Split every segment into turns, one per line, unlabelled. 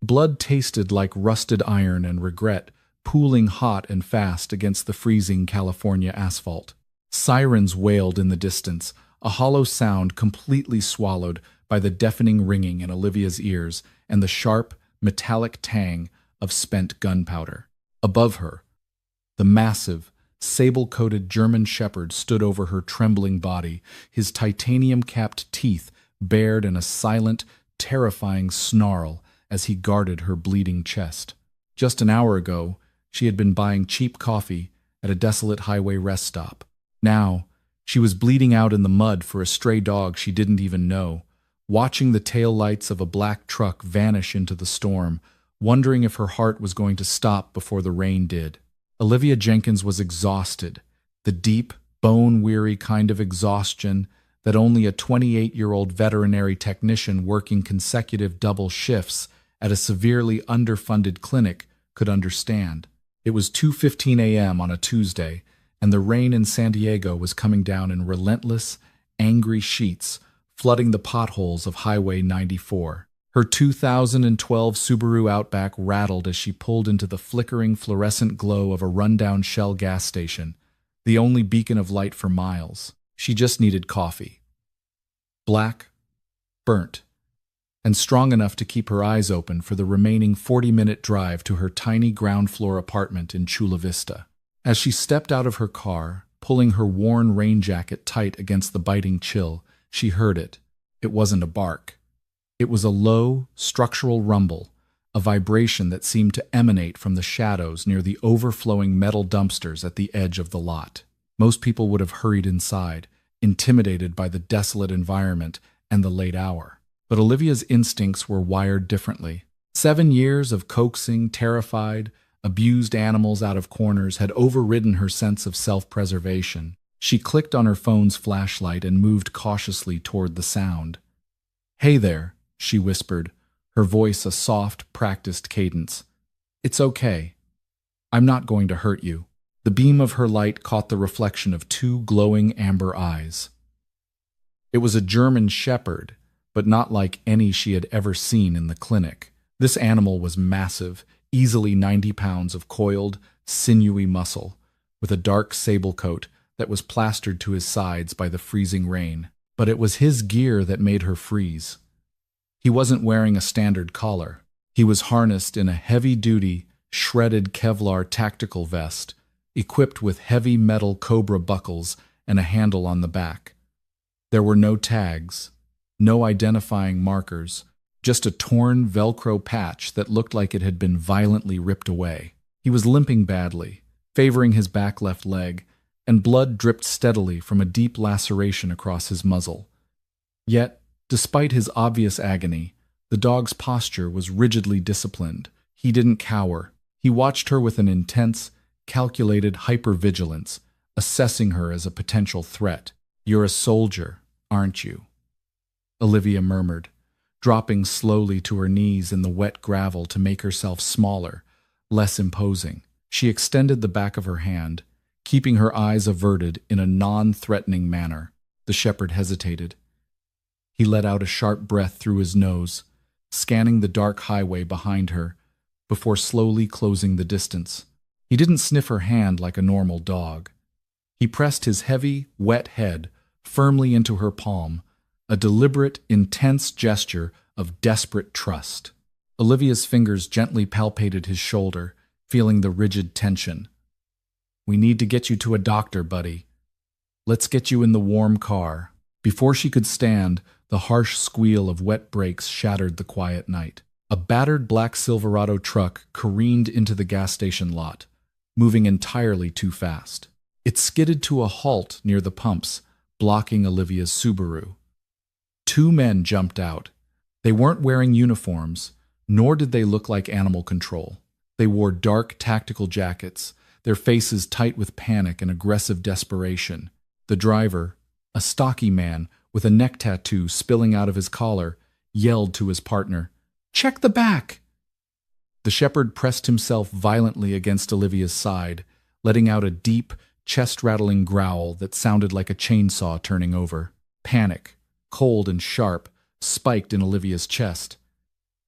Blood tasted like rusted iron and regret, pooling hot and fast against the freezing California asphalt. Sirens wailed in the distance, a hollow sound completely swallowed by the deafening ringing in Olivia's ears and the sharp, metallic tang of spent gunpowder. Above her, the massive, sable-coated German shepherd stood over her trembling body, his titanium-capped teeth bared in a silent, terrifying snarl as he guarded her bleeding chest. Just an hour ago, she had been buying cheap coffee at a desolate highway rest stop. Now, she was bleeding out in the mud for a stray dog she didn't even know, watching the taillights of a black truck vanish into the storm, wondering if her heart was going to stop before the rain did. Olivia Jenkins was exhausted, the deep, bone-weary kind of exhaustion that only a 28-year-old veterinary technician working consecutive double shifts at a severely underfunded clinic could understand. It was 2:15 a.m. on a Tuesday, and the rain in San Diego was coming down in relentless, angry sheets, flooding the potholes of Highway 94. Her 2012 Subaru Outback rattled as she pulled into the flickering fluorescent glow of a rundown Shell gas station, the only beacon of light for miles. She just needed coffee. Black, burnt, and strong enough to keep her eyes open for the remaining 40-minute drive to her tiny ground-floor apartment in Chula Vista. As she stepped out of her car, pulling her worn rain jacket tight against the biting chill, she heard it. It wasn't a bark. It was a low, structural rumble, a vibration that seemed to emanate from the shadows near the overflowing metal dumpsters at the edge of the lot. Most people would have hurried inside, intimidated by the desolate environment and the late hour. But Olivia's instincts were wired differently. 7 years of coaxing, terrified, abused animals out of corners had overridden her sense of self-preservation. She clicked on her phone's flashlight and moved cautiously toward the sound. "Hey there," she whispered, her voice a soft, practiced cadence. "It's okay. I'm not going to hurt you." The beam of her light caught the reflection of 2 glowing amber eyes. It was a German shepherd, but not like any she had ever seen in the clinic. This animal was massive, easily 90 pounds of coiled, sinewy muscle, with a dark sable coat that was plastered to his sides by the freezing rain. But it was his gear that made her freeze. He wasn't wearing a standard collar. He was harnessed in a heavy-duty, shredded Kevlar tactical vest, equipped with heavy metal Cobra buckles and a handle on the back. There were no tags, no identifying markers, just a torn Velcro patch that looked like it had been violently ripped away. He was limping badly, favoring his back left leg, and blood dripped steadily from a deep laceration across his muzzle. Yet, despite his obvious agony, the dog's posture was rigidly disciplined. He didn't cower. He watched her with an intense, calculated hypervigilance, assessing her as a potential threat. "You're a soldier, aren't you?" Olivia murmured, dropping slowly to her knees in the wet gravel to make herself smaller, less imposing. She extended the back of her hand, keeping her eyes averted in a non-threatening manner. The shepherd hesitated. He let out a sharp breath through his nose, scanning the dark highway behind her, before slowly closing the distance. He didn't sniff her hand like a normal dog. He pressed his heavy, wet head firmly into her palm, a deliberate, intense gesture of desperate trust. Olivia's fingers gently palpated his shoulder, feeling the rigid tension. "We need to get you to a doctor, buddy. Let's get you in the warm car." Before she could stand, the harsh squeal of wet brakes shattered the quiet night. A battered black Silverado truck careened into the gas station lot, moving entirely too fast. It skidded to a halt near the pumps, blocking Olivia's Subaru. 2 men jumped out. They weren't wearing uniforms, nor did they look like animal control. They wore dark tactical jackets, their faces tight with panic and aggressive desperation. The driver, a stocky man with a neck tattoo spilling out of his collar, yelled to his partner, "Check the back!" The shepherd pressed himself violently against Olivia's side, letting out a deep, chest-rattling growl that sounded like a chainsaw turning over. Panic, cold and sharp, spiked in Olivia's chest.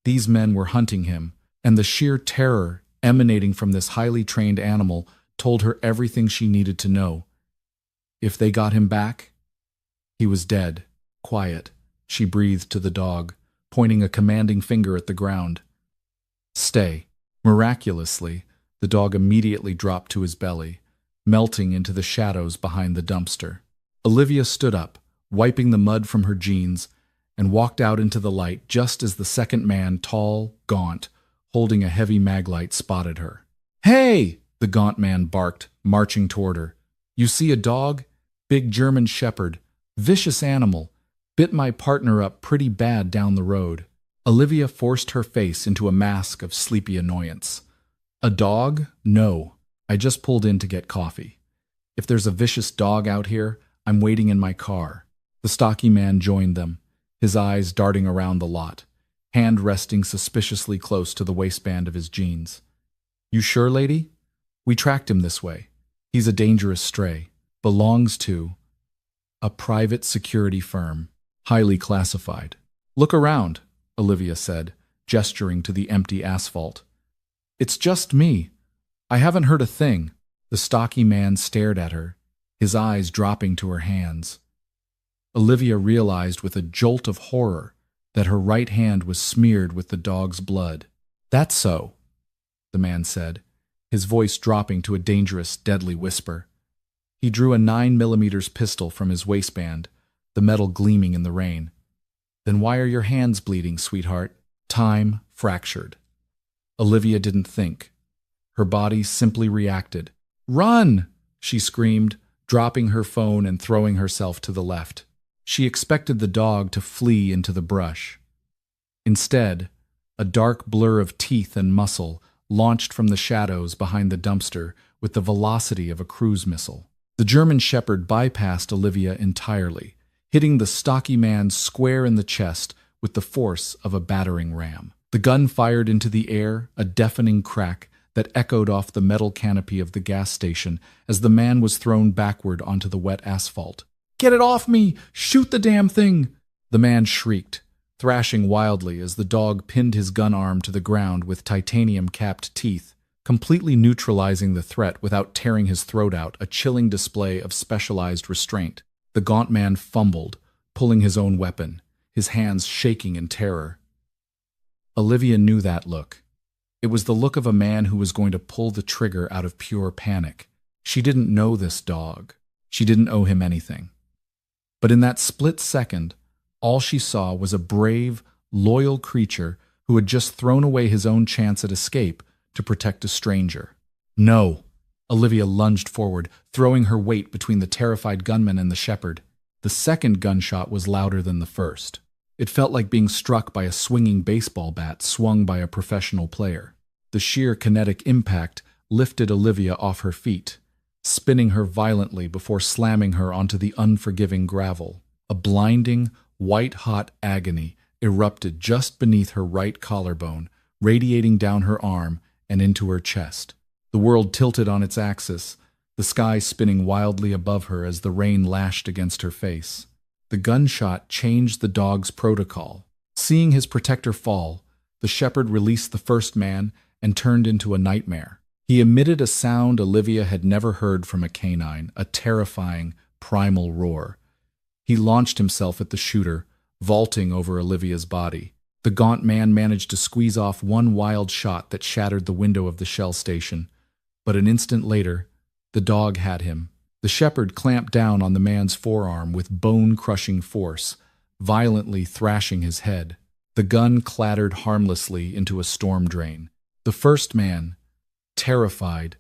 These men were hunting him, and the sheer terror emanating from this highly trained animal told her everything she needed to know. If they got him back, he was dead. Quiet, she breathed to the dog, pointing a commanding finger at the ground. Stay. Miraculously, the dog immediately dropped to his belly, melting into the shadows behind the dumpster. Olivia stood up, wiping the mud from her jeans, and walked out into the light just as the second man, tall, gaunt, holding a heavy maglite, spotted her. "Hey!" the gaunt man barked, marching toward her. "You see a dog? Big German shepherd. Vicious animal. Bit my partner up pretty bad down the road." Olivia forced her face into a mask of sleepy annoyance. "A dog? No. I just pulled in to get coffee. If there's a vicious dog out here, I'm waiting in my car." The stocky man joined them, his eyes darting around the lot, hand resting suspiciously close to the waistband of his jeans. "You sure, lady? We tracked him this way. He's a dangerous stray. Belongs to a private security firm, highly classified." "Look around," Olivia said, gesturing to the empty asphalt. "It's just me. I haven't heard a thing." The stocky man stared at her, his eyes dropping to her hands. Olivia realized with a jolt of horror that her right hand was smeared with the dog's blood. "That's so," the man said, his voice dropping to a dangerous, deadly whisper. He drew a 9mm pistol from his waistband, the metal gleaming in the rain. "Then why are your hands bleeding, sweetheart?" Time fractured. Olivia didn't think. Her body simply reacted. "Run!" she screamed, dropping her phone and throwing herself to the left. She expected the dog to flee into the brush. Instead, a dark blur of teeth and muscle launched from the shadows behind the dumpster with the velocity of a cruise missile. The German shepherd bypassed Olivia entirely, hitting the stocky man square in the chest with the force of a battering ram. The gun fired into the air, a deafening crack that echoed off the metal canopy of the gas station as the man was thrown backward onto the wet asphalt. "Get it off me! Shoot the damn thing!" the man shrieked, thrashing wildly as the dog pinned his gun arm to the ground with titanium-capped teeth, completely neutralizing the threat without tearing his throat out, a chilling display of specialized restraint. The gaunt man fumbled, pulling his own weapon, his hands shaking in terror. Olivia knew that look. It was the look of a man who was going to pull the trigger out of pure panic. She didn't know this dog. She didn't owe him anything. But in that split second, all she saw was a brave, loyal creature who had just thrown away his own chance at escape to protect a stranger. "No!" Olivia lunged forward, throwing her weight between the terrified gunman and the shepherd. The second gunshot was louder than the first. It felt like being struck by a swinging baseball bat swung by a professional player. The sheer kinetic impact lifted Olivia off her feet, spinning her violently before slamming her onto the unforgiving gravel. A blinding, white-hot agony erupted just beneath her right collarbone, radiating down her arm and into her chest. The world tilted on its axis, the sky spinning wildly above her as the rain lashed against her face. The gunshot changed the dog's protocol. Seeing his protector fall, the shepherd released the first man and turned into a nightmare. He emitted a sound Olivia had never heard from a canine, a terrifying, primal roar. He launched himself at the shooter, vaulting over Olivia's body. The gaunt man managed to squeeze off one wild shot that shattered the window of the Shell station, but an instant later, the dog had him. The shepherd clamped down on the man's forearm with bone-crushing force, violently thrashing his head. The gun clattered harmlessly into a storm drain. The first man, terrified,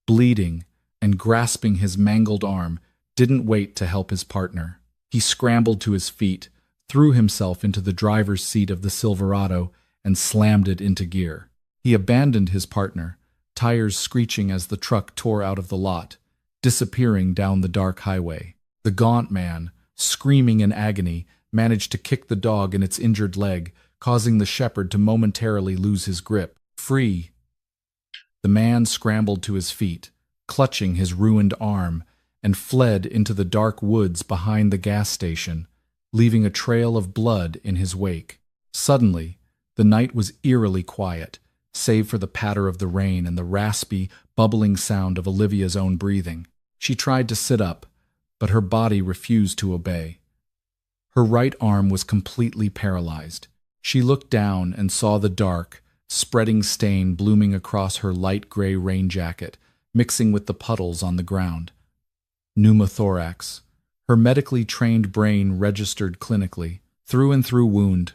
bleeding, and grasping his mangled arm, didn't wait to help his partner. He scrambled to his feet, threw himself into the driver's seat of the Silverado, and slammed it into gear. He abandoned his partner, tires screeching as the truck tore out of the lot, disappearing down the dark highway. The gaunt man, screaming in agony, managed to kick the dog in its injured leg, causing the shepherd to momentarily lose his grip. Free! The man scrambled to his feet, clutching his ruined arm, and fled into the dark woods behind the gas station, leaving a trail of blood in his wake. Suddenly, The night was eerily quiet, save for the patter of the rain and the raspy, bubbling sound of Olivia's own breathing. She tried to sit up, but her body refused to obey. Her right arm was completely paralyzed. She looked down and saw the dark, spreading stain blooming across her light gray rain jacket, mixing with the puddles on the ground. Pneumothorax. Her medically trained brain registered clinically. Through and through wound.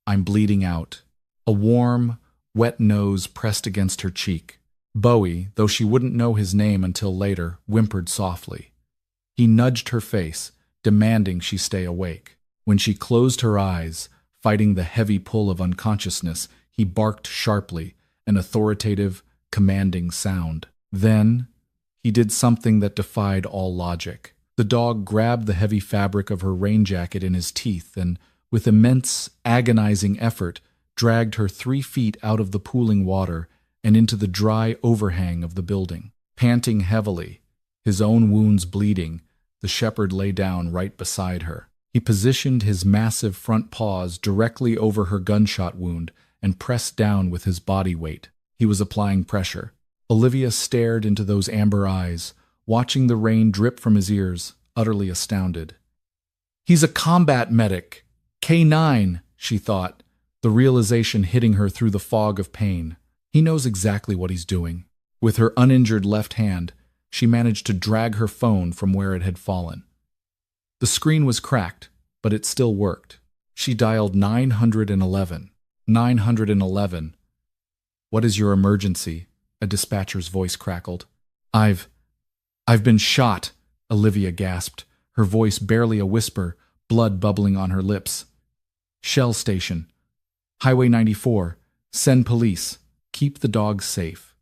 I'm bleeding out. A warm, wet nose pressed against her cheek. Bowie, though she wouldn't know his name until later, whimpered softly. He nudged her face, demanding she stay awake. When she closed her eyes, fighting the heavy pull of unconsciousness, he barked sharply, an authoritative, commanding sound. Then, he did something that defied all logic. The dog grabbed the heavy fabric of her rain jacket in his teeth and, with immense, agonizing effort, dragged her 3 feet out of the pooling water and into the dry overhang of the building. Panting heavily, his own wounds bleeding, the shepherd lay down right beside her. He positioned his massive front paws directly over her gunshot wound and pressed down with his body weight. He was applying pressure. Olivia stared into those amber eyes, watching the rain drip from his ears, utterly astounded. He's a combat medic. K9, she thought, the realization hitting her through the fog of pain. He knows exactly what he's doing. With her uninjured left hand, she managed to drag her phone from where it had fallen. The screen was cracked, but it still worked. She dialed 911. 911. What is your emergency? A dispatcher's voice crackled. I've been shot, Olivia gasped, her voice barely a whisper, blood bubbling on her lips. Shell station. Highway 94. Send police. Keep the dog safe.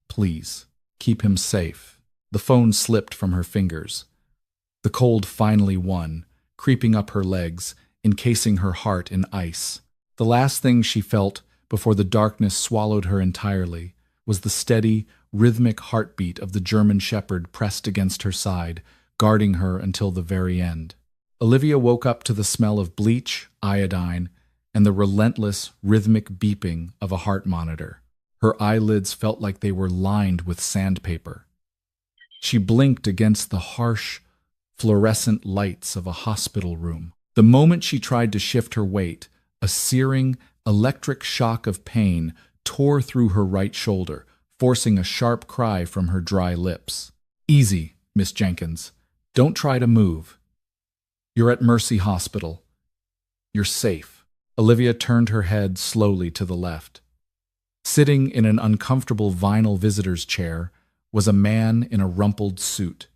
Please, keep him safe. The phone slipped from her fingers. The cold finally won, creeping up her legs, encasing her heart in ice. The last thing she felt before the darkness swallowed her entirely was the steady, rhythmic heartbeat of the German shepherd pressed against her side, guarding her until the very end. Olivia woke up to the smell of bleach, iodine, and the relentless, rhythmic beeping of a heart monitor. Her eyelids felt like they were lined with sandpaper. She blinked against the harsh, fluorescent lights of a hospital room. The moment she tried to shift her weight, a searing, electric shock of pain tore through her right shoulder, forcing a sharp cry from her dry lips. Easy, Miss Jenkins. Don't try to move. You're at Mercy Hospital. You're safe. Olivia turned her head slowly to the left. Sitting in an uncomfortable vinyl visitor's chair was a man in a rumpled suit.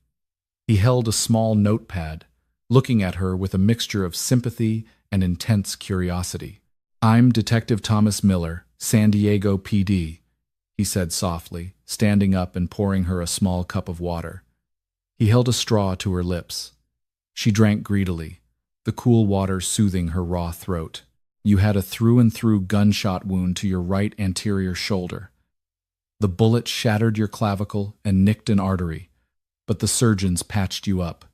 He held a small notepad, looking at her with a mixture of sympathy and intense curiosity. I'm Detective Thomas Miller, San Diego PD, he said softly, standing up and pouring her a small cup of water. He held a straw to her lips. She drank greedily, the cool water soothing her raw throat. You had a through-and-through gunshot wound to your right anterior shoulder. The bullet shattered your clavicle and nicked an artery, but the surgeons patched you up.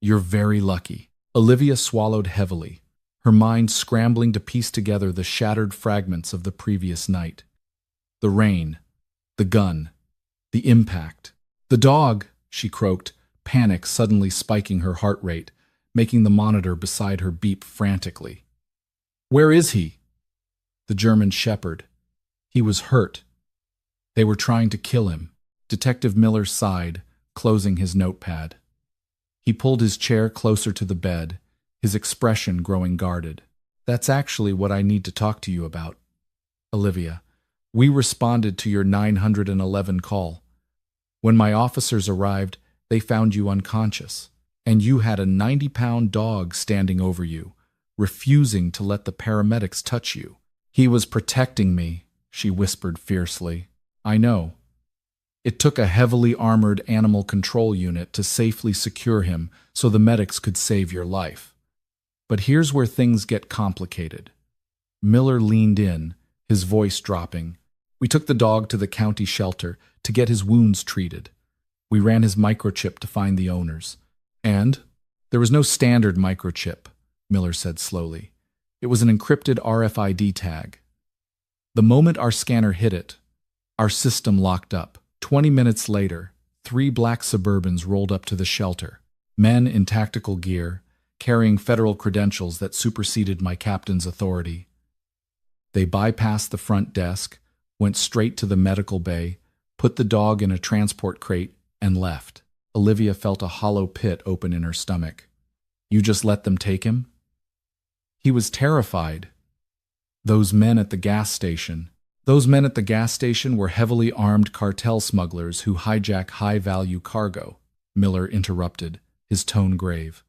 You're very lucky. Olivia swallowed heavily, her mind scrambling to piece together the shattered fragments of the previous night. The rain, the gun, the impact. The dog, she croaked, panic suddenly spiking her heart rate, making the monitor beside her beep frantically. Where is he? The German shepherd. He was hurt. They were trying to kill him. Detective Miller sighed, closing his notepad. He pulled his chair closer to the bed, his expression growing guarded. That's actually what I need to talk to you about. Olivia, we responded to your 911 call. When my officers arrived, they found you unconscious, and you had a 90-pound dog standing over you, refusing to let the paramedics touch you. He was protecting me, she whispered fiercely. I know. It took a heavily armored animal control unit to safely secure him so the medics could save your life. But here's where things get complicated. Miller leaned in, his voice dropping. We took the dog to the county shelter to get his wounds treated. We ran his microchip to find the owners. And there was no standard microchip, Miller said slowly. It was an encrypted RFID tag. The moment our scanner hit it, our system locked up. 20 minutes later, 3 black Suburbans rolled up to the shelter, men in tactical gear, carrying federal credentials that superseded my captain's authority. They bypassed the front desk, went straight to the medical bay, put the dog in a transport crate, and left. Olivia felt a hollow pit open in her stomach. You just let them take him? He was terrified. Those men at the gas station were heavily armed cartel smugglers who hijack high-value cargo, Miller interrupted, his tone grave.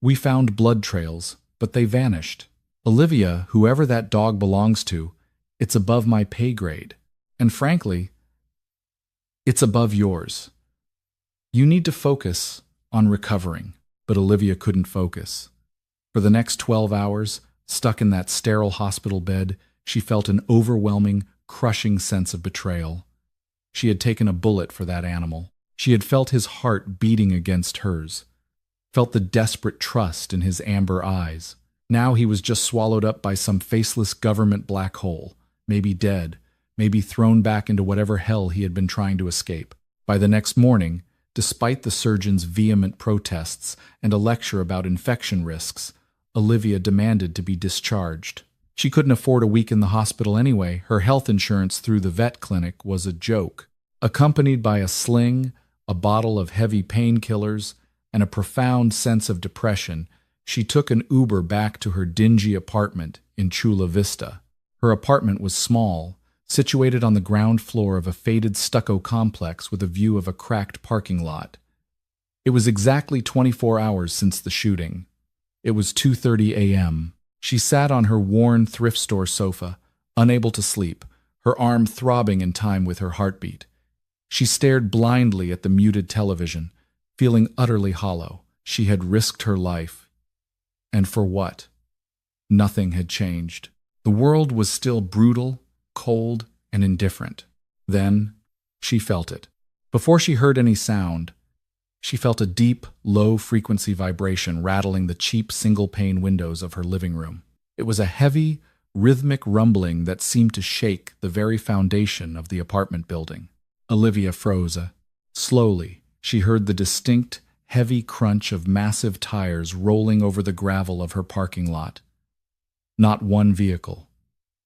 We found blood trails, but they vanished. Olivia, whoever that dog belongs to, it's above my pay grade. And frankly, it's above yours. You need to focus on recovering. But Olivia couldn't focus. For the next 12 hours, stuck in that sterile hospital bed, she felt an overwhelming, crushing sense of betrayal. She had taken a bullet for that animal. She had felt his heart beating against hers, felt the desperate trust in his amber eyes. Now he was just swallowed up by some faceless government black hole, maybe dead, maybe thrown back into whatever hell he had been trying to escape. By the next morning, despite the surgeon's vehement protests and a lecture about infection risks, Olivia demanded to be discharged. She couldn't afford a week in the hospital anyway. Her health insurance through the vet clinic was a joke. Accompanied by a sling, a bottle of heavy painkillers, and a profound sense of depression, she took an Uber back to her dingy apartment in Chula Vista. Her apartment was small, situated on the ground floor of a faded stucco complex with a view of a cracked parking lot. It was exactly 24 hours since the shooting. It was 2:30 a.m. She sat on her worn thrift store sofa, unable to sleep, her arm throbbing in time with her heartbeat. She stared blindly at the muted television, feeling utterly hollow. She had risked her life. And for what? Nothing had changed. The world was still brutal, cold, and indifferent. Then, she felt it. Before she heard any sound, she felt a deep, low-frequency vibration rattling the cheap single-pane windows of her living room. It was a heavy, rhythmic rumbling that seemed to shake the very foundation of the apartment building. Olivia froze. Slowly, she heard the distinct, heavy crunch of massive tires rolling over the gravel of her parking lot. Not one vehicle.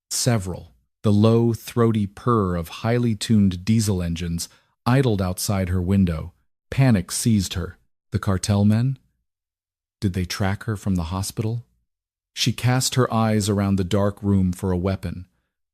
Several. The low, throaty purr of highly tuned diesel engines idled outside her window. Panic seized her. The cartel men? Did they track her from the hospital? She cast her eyes around the dark room for a weapon,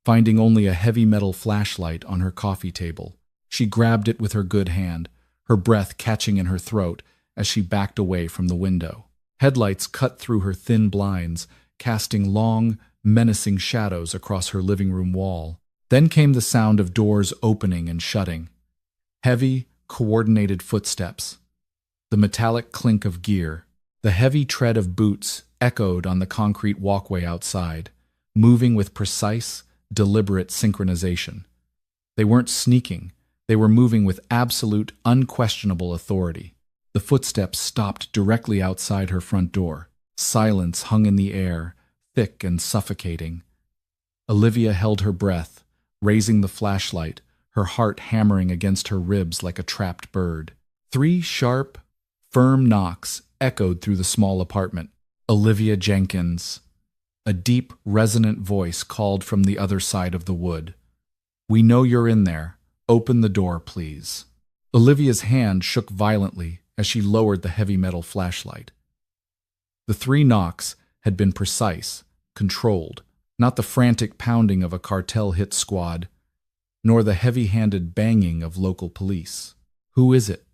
finding only a heavy metal flashlight on her coffee table. She grabbed it with her good hand, her breath catching in her throat as she backed away from the window. Headlights cut through her thin blinds, casting long, menacing shadows across her living room wall. Then came the sound of doors opening and shutting. Heavy, coordinated footsteps. The metallic clink of gear. The heavy tread of boots echoed on the concrete walkway outside, moving with precise, deliberate synchronization. They weren't sneaking. They were moving with absolute, unquestionable authority. The footsteps stopped directly outside her front door. Silence hung in the air, thick and suffocating. Olivia held her breath, raising the flashlight, her heart hammering against her ribs like a trapped bird. 3 sharp, firm knocks echoed through the small apartment. Olivia Jenkins. A deep, resonant voice called from the other side of the wood. "We know you're in there. Open the door, please." Olivia's hand shook violently as she lowered the heavy metal flashlight. The 3 knocks had been precise, controlled, not the frantic pounding of a cartel hit squad, nor the heavy-handed banging of local police. "Who is it?"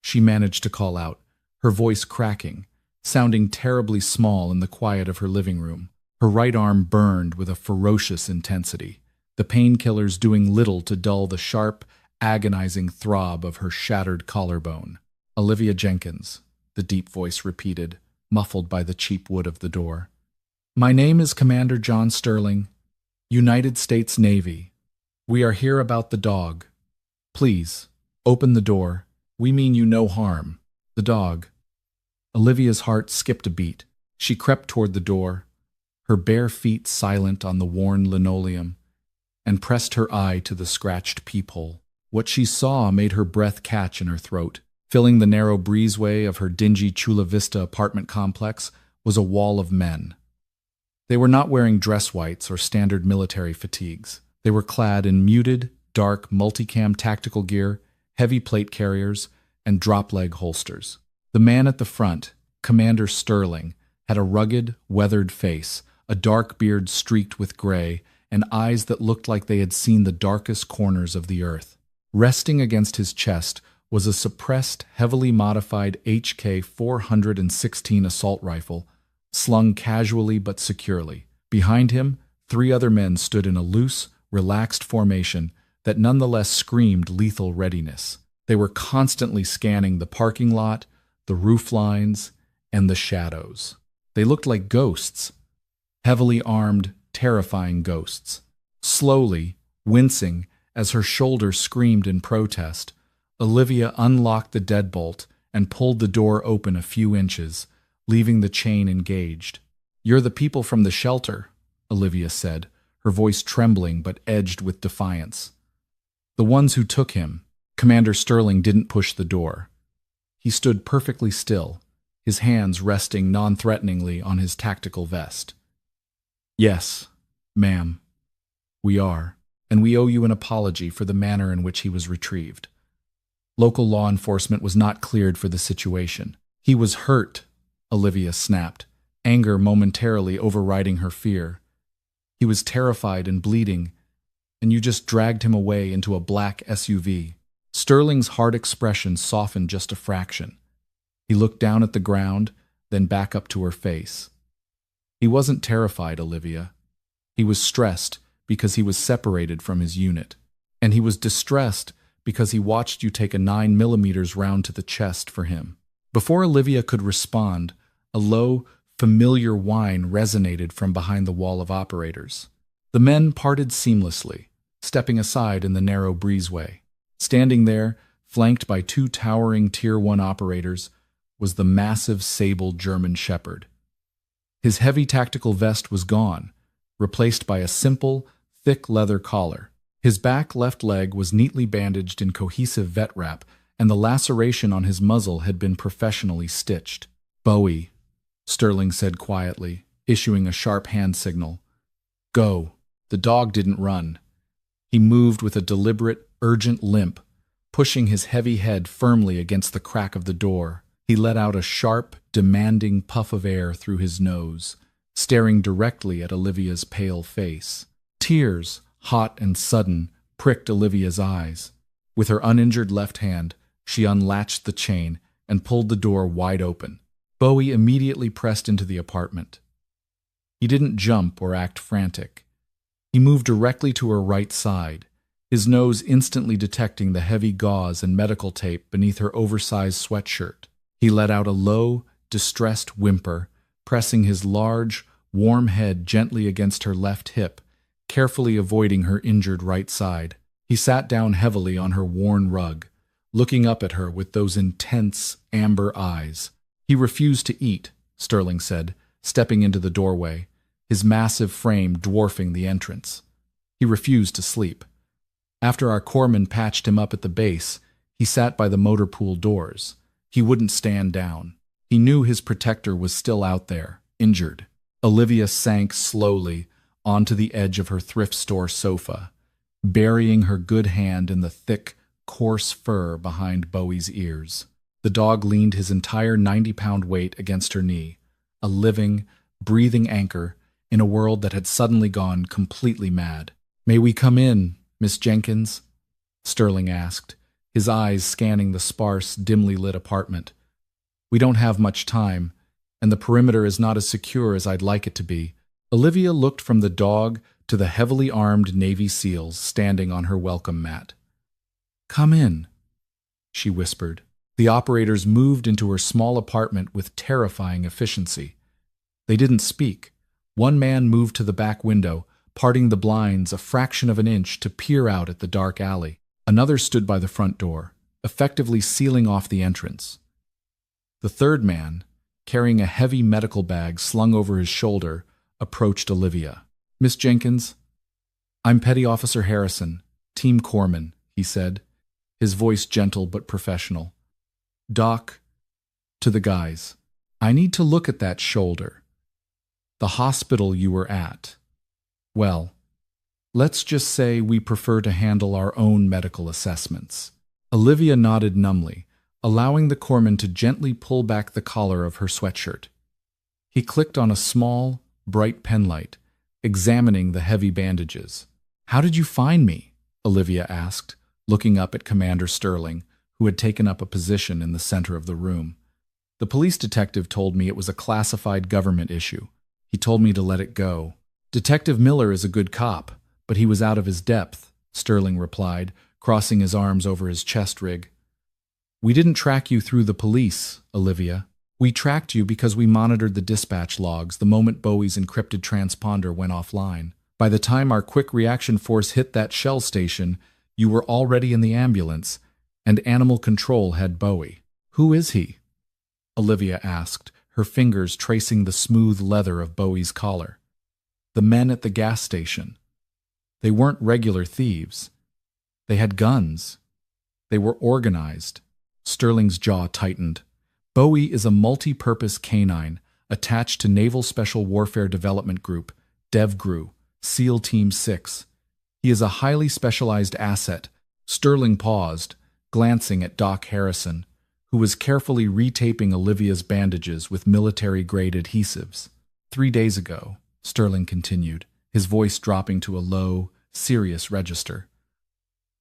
She managed to call out, her voice cracking, sounding terribly small in the quiet of her living room. Her right arm burned with a ferocious intensity, the painkillers doing little to dull the sharp, agonizing throb of her shattered collarbone. "Olivia Jenkins," the deep voice repeated, muffled by the cheap wood of the door. "My name is Commander John Sterling, United States Navy. We are here about the dog. Please, open the door. We mean you no harm. The dog." Olivia's heart skipped a beat. She crept toward the door, her bare feet silent on the worn linoleum, and pressed her eye to the scratched peephole. What she saw made her breath catch in her throat. Filling the narrow breezeway of her dingy Chula Vista apartment complex was a wall of men. They were not wearing dress whites or standard military fatigues. They were clad in muted, dark, multicam tactical gear, heavy plate carriers, and drop-leg holsters. The man at the front, Commander Sterling, had a rugged, weathered face, a dark beard streaked with gray, and eyes that looked like they had seen the darkest corners of the earth. Resting against his chest was a suppressed, heavily modified HK 416 assault rifle, slung casually but securely. Behind him, 3 other men stood in a loose, relaxed formation that nonetheless screamed lethal readiness. They were constantly scanning the parking lot, the roof lines, and the shadows. They looked like ghosts, heavily armed, terrifying ghosts. Slowly, wincing as her shoulder screamed in protest, Olivia unlocked the deadbolt and pulled the door open a few inches, leaving the chain engaged. "You're the people from the shelter," Olivia said, her voice trembling but edged with defiance. "The ones who took him." Commander Sterling didn't push the door. He stood perfectly still, his hands resting non-threateningly on his tactical vest. "Yes, ma'am, we are, and we owe you an apology for the manner in which he was retrieved." Local law enforcement was not cleared for the situation. "He was hurt," Olivia snapped, anger momentarily overriding her fear. "He was terrified and bleeding, and you just dragged him away into a black SUV. Sterling's hard expression softened just a fraction. He looked down at the ground, then back up to her face. "He wasn't terrified, Olivia. He was stressed because he was separated from his unit. And he was distressed because he watched you take a 9mm round to the chest for him." Before Olivia could respond, a low, familiar whine resonated from behind the wall of operators. The men parted seamlessly, stepping aside in the narrow breezeway. Standing there, flanked by 2 towering Tier 1 operators, was the massive sable German Shepherd. His heavy tactical vest was gone, replaced by a simple, thick leather collar. His back left leg was neatly bandaged in cohesive vet wrap, and the laceration on his muzzle had been professionally stitched. "Bowie," Sterling said quietly, issuing a sharp hand signal. "Go." The dog didn't run. He moved with a deliberate, urgent limp, pushing his heavy head firmly against the crack of the door. He let out a sharp, demanding puff of air through his nose, staring directly at Olivia's pale face. Tears, hot and sudden, pricked Olivia's eyes. With her uninjured left hand, she unlatched the chain and pulled the door wide open. Bowie immediately pressed into the apartment. He didn't jump or act frantic. He moved directly to her right side, his nose instantly detecting the heavy gauze and medical tape beneath her oversized sweatshirt. He let out a low, distressed whimper, pressing his large, warm head gently against her left hip, carefully avoiding her injured right side. He sat down heavily on her worn rug, looking up at her with those intense, amber eyes. "He refused to eat," Sterling said, stepping into the doorway, his massive frame dwarfing the entrance. "He refused to sleep. After our corpsman patched him up at the base, he sat by the motor pool doors. He wouldn't stand down. He knew his protector was still out there, injured." Olivia sank slowly onto the edge of her thrift store sofa, burying her good hand in the thick, coarse fur behind Bowie's ears. The dog leaned his entire 90-pound weight against her knee, a living, breathing anchor in a world that had suddenly gone completely mad. "May we come in, Miss Jenkins?" Sterling asked, his eyes scanning the sparse, dimly lit apartment. "We don't have much time, and the perimeter is not as secure as I'd like it to be." Olivia looked from the dog to the heavily armed Navy SEALs standing on her welcome mat. "Come in," she whispered. The operators moved into her small apartment with terrifying efficiency. They didn't speak. One man moved to the back window, parting the blinds a fraction of an inch to peer out at the dark alley. Another stood by the front door, effectively sealing off the entrance. The third man, carrying a heavy medical bag slung over his shoulder, approached Olivia. "Miss Jenkins, I'm Petty Officer Harrison, Team Corpsman," he said, his voice gentle but professional. "Doc, to the guys, I need to look at that shoulder. The hospital you were at. Well, let's just say we prefer to handle our own medical assessments." Olivia nodded numbly, allowing the corpsman to gently pull back the collar of her sweatshirt. He clicked on a small, bright penlight, examining the heavy bandages. "How did you find me?" Olivia asked, looking up at Commander Sterling, who had taken up a position in the center of the room. "The police detective told me it was a classified government issue. He told me to let it go." "Detective Miller is a good cop, but he was out of his depth," Sterling replied, crossing his arms over his chest rig. "We didn't track you through the police, Olivia. We tracked you because we monitored the dispatch logs the moment Bowie's encrypted transponder went offline. By the time our quick reaction force hit that shell station, you were already in the ambulance, and Animal Control had Bowie." "Who is he?" Olivia asked, her fingers tracing the smooth leather of Bowie's collar. "The men at the gas station. They weren't regular thieves. They had guns. They were organized." Sterling's jaw tightened. "Bowie is a multi-purpose canine attached to Naval Special Warfare Development Group, DevGRU, SEAL Team 6. He is a highly specialized asset." Sterling paused, glancing at Doc Harrison, who was carefully retaping Olivia's bandages with military-grade adhesives. "3 days ago," Sterling continued, his voice dropping to a low, serious register,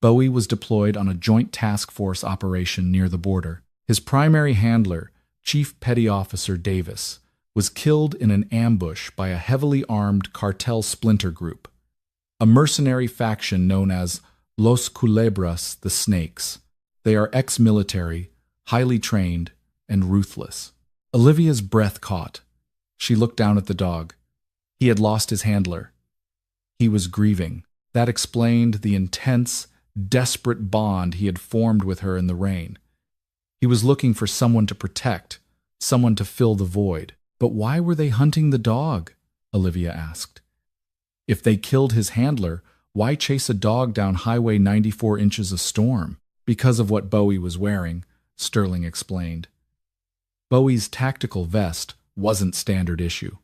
"Bowie was deployed on a joint task force operation near the border. His primary handler, Chief Petty Officer Davis, was killed in an ambush by a heavily armed cartel splinter group, a mercenary faction known as Los Culebras, the Snakes. They are ex-military, highly trained, and ruthless." Olivia's breath caught. She looked down at the dog. He had lost his handler. He was grieving. That explained the intense, desperate bond he had formed with her in the rain. He was looking for someone to protect, someone to fill the void. "But why were they hunting the dog?" Olivia asked. "If they killed his handler, why chase a dog down Highway 94 inches of storm?" "Because of what Bowie was wearing," Sterling explained. Bowie's tactical vest wasn't standard issue.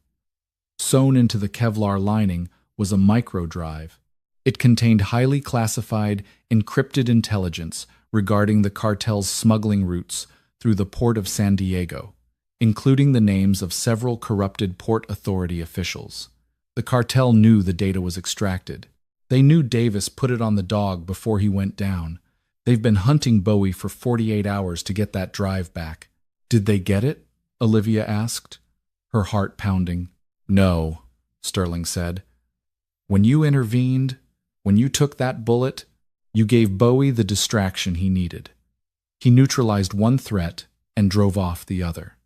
Sewn into the Kevlar lining was a microdrive. It contained highly classified, encrypted intelligence regarding the cartel's smuggling routes through the port of San Diego, including the names of several corrupted Port Authority officials. The cartel knew the data was extracted. They knew Davis put it on the dog before he went down. They've been hunting Bowie for 48 hours to get that drive back. "Did they get it?" Olivia asked, her heart pounding. "No," Sterling said. "When you intervened, when you took that bullet, you gave Bowie the distraction he needed. He neutralized one threat and drove off the other.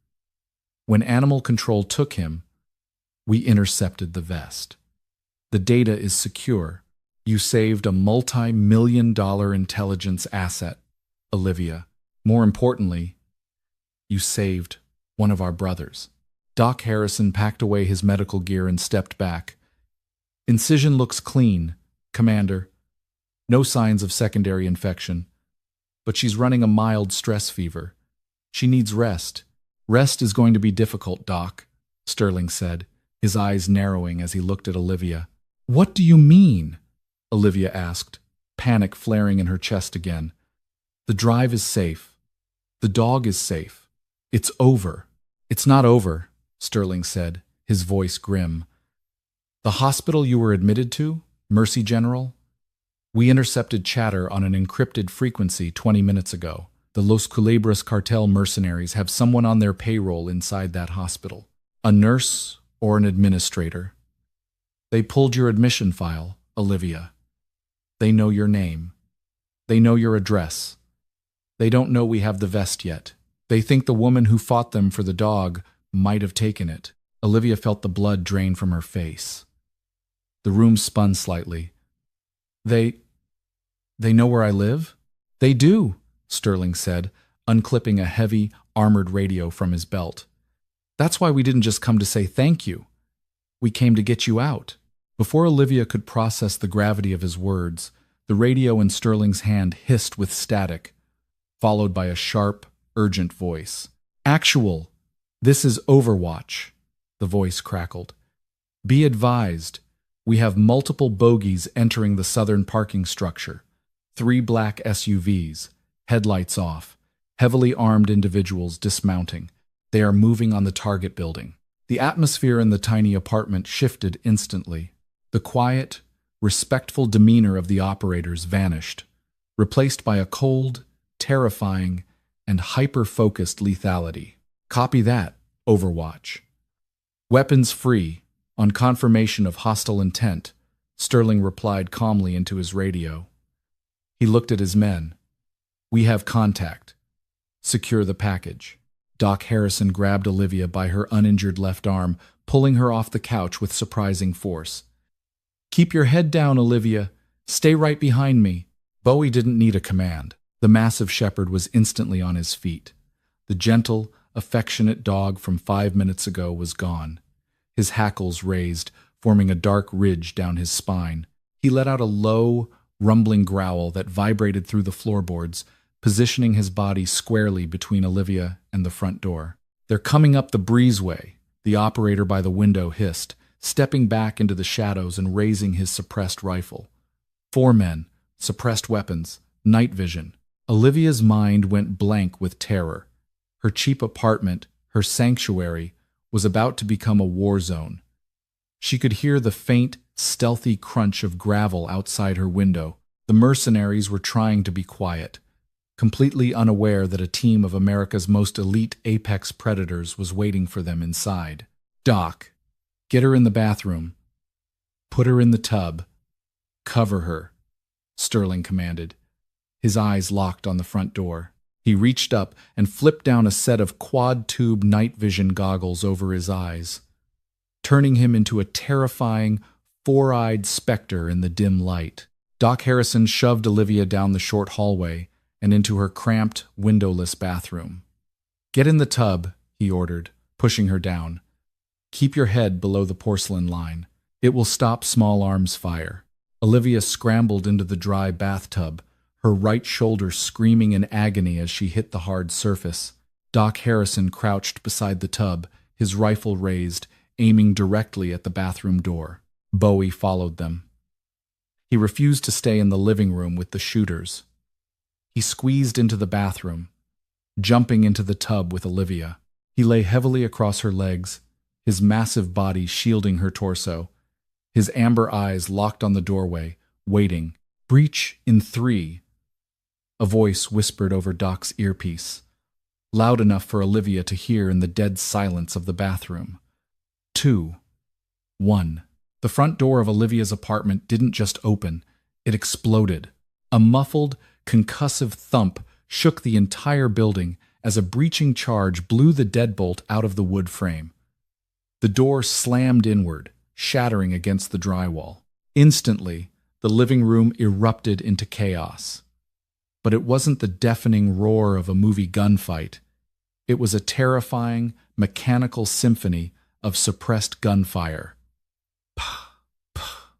When Animal Control took him, we intercepted the vest. The data is secure. You saved a multi-million-dollar intelligence asset, Olivia. More importantly, you saved one of our brothers." Doc Harrison packed away his medical gear and stepped back. "Incision looks clean, Commander. No signs of secondary infection. But she's running a mild stress fever. She needs rest. Rest is going to be difficult, Doc," Sterling said, his eyes narrowing as he looked at Olivia. "What do you mean?" Olivia asked, panic flaring in her chest again. "The drive is safe. The dog is safe. It's over." "It's not over," Sterling said, his voice grim. "The hospital you were admitted to, Mercy General? We intercepted chatter on an encrypted frequency 20 minutes ago. The Los Culebras cartel mercenaries have someone on their payroll inside that hospital. A nurse or an administrator. They pulled your admission file, Olivia. They know your name. They know your address. They don't know we have the vest yet. They think the woman who fought them for the dog might have taken it." Olivia felt the blood drain from her face. The room spun slightly. They know where I live?" "They do," Sterling said, unclipping a heavy, armored radio from his belt. "That's why we didn't just come to say thank you. We came to get you out." Before Olivia could process the gravity of his words, the radio in Sterling's hand hissed with static, followed by a sharp, urgent voice. "Actual, this is Overwatch," the voice crackled. "Be advised, we have multiple bogies entering the southern parking structure. 3 black SUVs, headlights off, heavily armed individuals dismounting. They are moving on the target building." The atmosphere in the tiny apartment shifted instantly. The quiet, respectful demeanor of the operators vanished, replaced by a cold, terrifying, and hyper-focused lethality. "Copy that, Overwatch." "Weapons free, on confirmation of hostile intent," Sterling replied calmly into his radio. He looked at his men. "We have contact. Secure the package." Doc Harrison grabbed Olivia by her uninjured left arm, pulling her off the couch with surprising force. "Keep your head down, Olivia. Stay right behind me." Bowie didn't need a command. The massive shepherd was instantly on his feet. The gentle, affectionate dog from 5 minutes ago was gone. His hackles raised, forming a dark ridge down his spine. He let out a low, rumbling growl that vibrated through the floorboards, positioning his body squarely between Olivia and the front door. "They're coming up the breezeway," the operator by the window hissed, stepping back into the shadows and raising his suppressed rifle. 4 men, suppressed weapons, night vision. Olivia's mind went blank with terror. Her cheap apartment, her sanctuary, was about to become a war zone. She could hear the faint, stealthy crunch of gravel outside her window. The mercenaries were trying to be quiet, completely unaware that a team of America's most elite apex predators was waiting for them inside. "Doc, get her in the bathroom. Put her in the tub. Cover her," Sterling commanded. His eyes locked on the front door. He reached up and flipped down a set of quad-tube night vision goggles over his eyes, turning him into a terrifying, 4-eyed specter in the dim light. Doc Harrison shoved Olivia down the short hallway and into her cramped, windowless bathroom. "Get in the tub," he ordered, pushing her down. "Keep your head below the porcelain line. It will stop small arms fire." Olivia scrambled into the dry bathtub, her right shoulder screaming in agony as she hit the hard surface. Doc Harrison crouched beside the tub, his rifle raised, aiming directly at the bathroom door. Bowie followed them. He refused to stay in the living room with the shooters. He squeezed into the bathroom, jumping into the tub with Olivia. He lay heavily across her legs, his massive body shielding her torso, his amber eyes locked on the doorway, waiting. "Breach in 3. A voice whispered over Doc's earpiece, loud enough for Olivia to hear in the dead silence of the bathroom. 2. 1. The front door of Olivia's apartment didn't just open, it exploded. A muffled, concussive thump shook the entire building as a breaching charge blew the deadbolt out of the wood frame. The door slammed inward, shattering against the drywall. Instantly, the living room erupted into chaos. But it wasn't the deafening roar of a movie gunfight. It was a terrifying, mechanical symphony of suppressed gunfire. Pah, pah.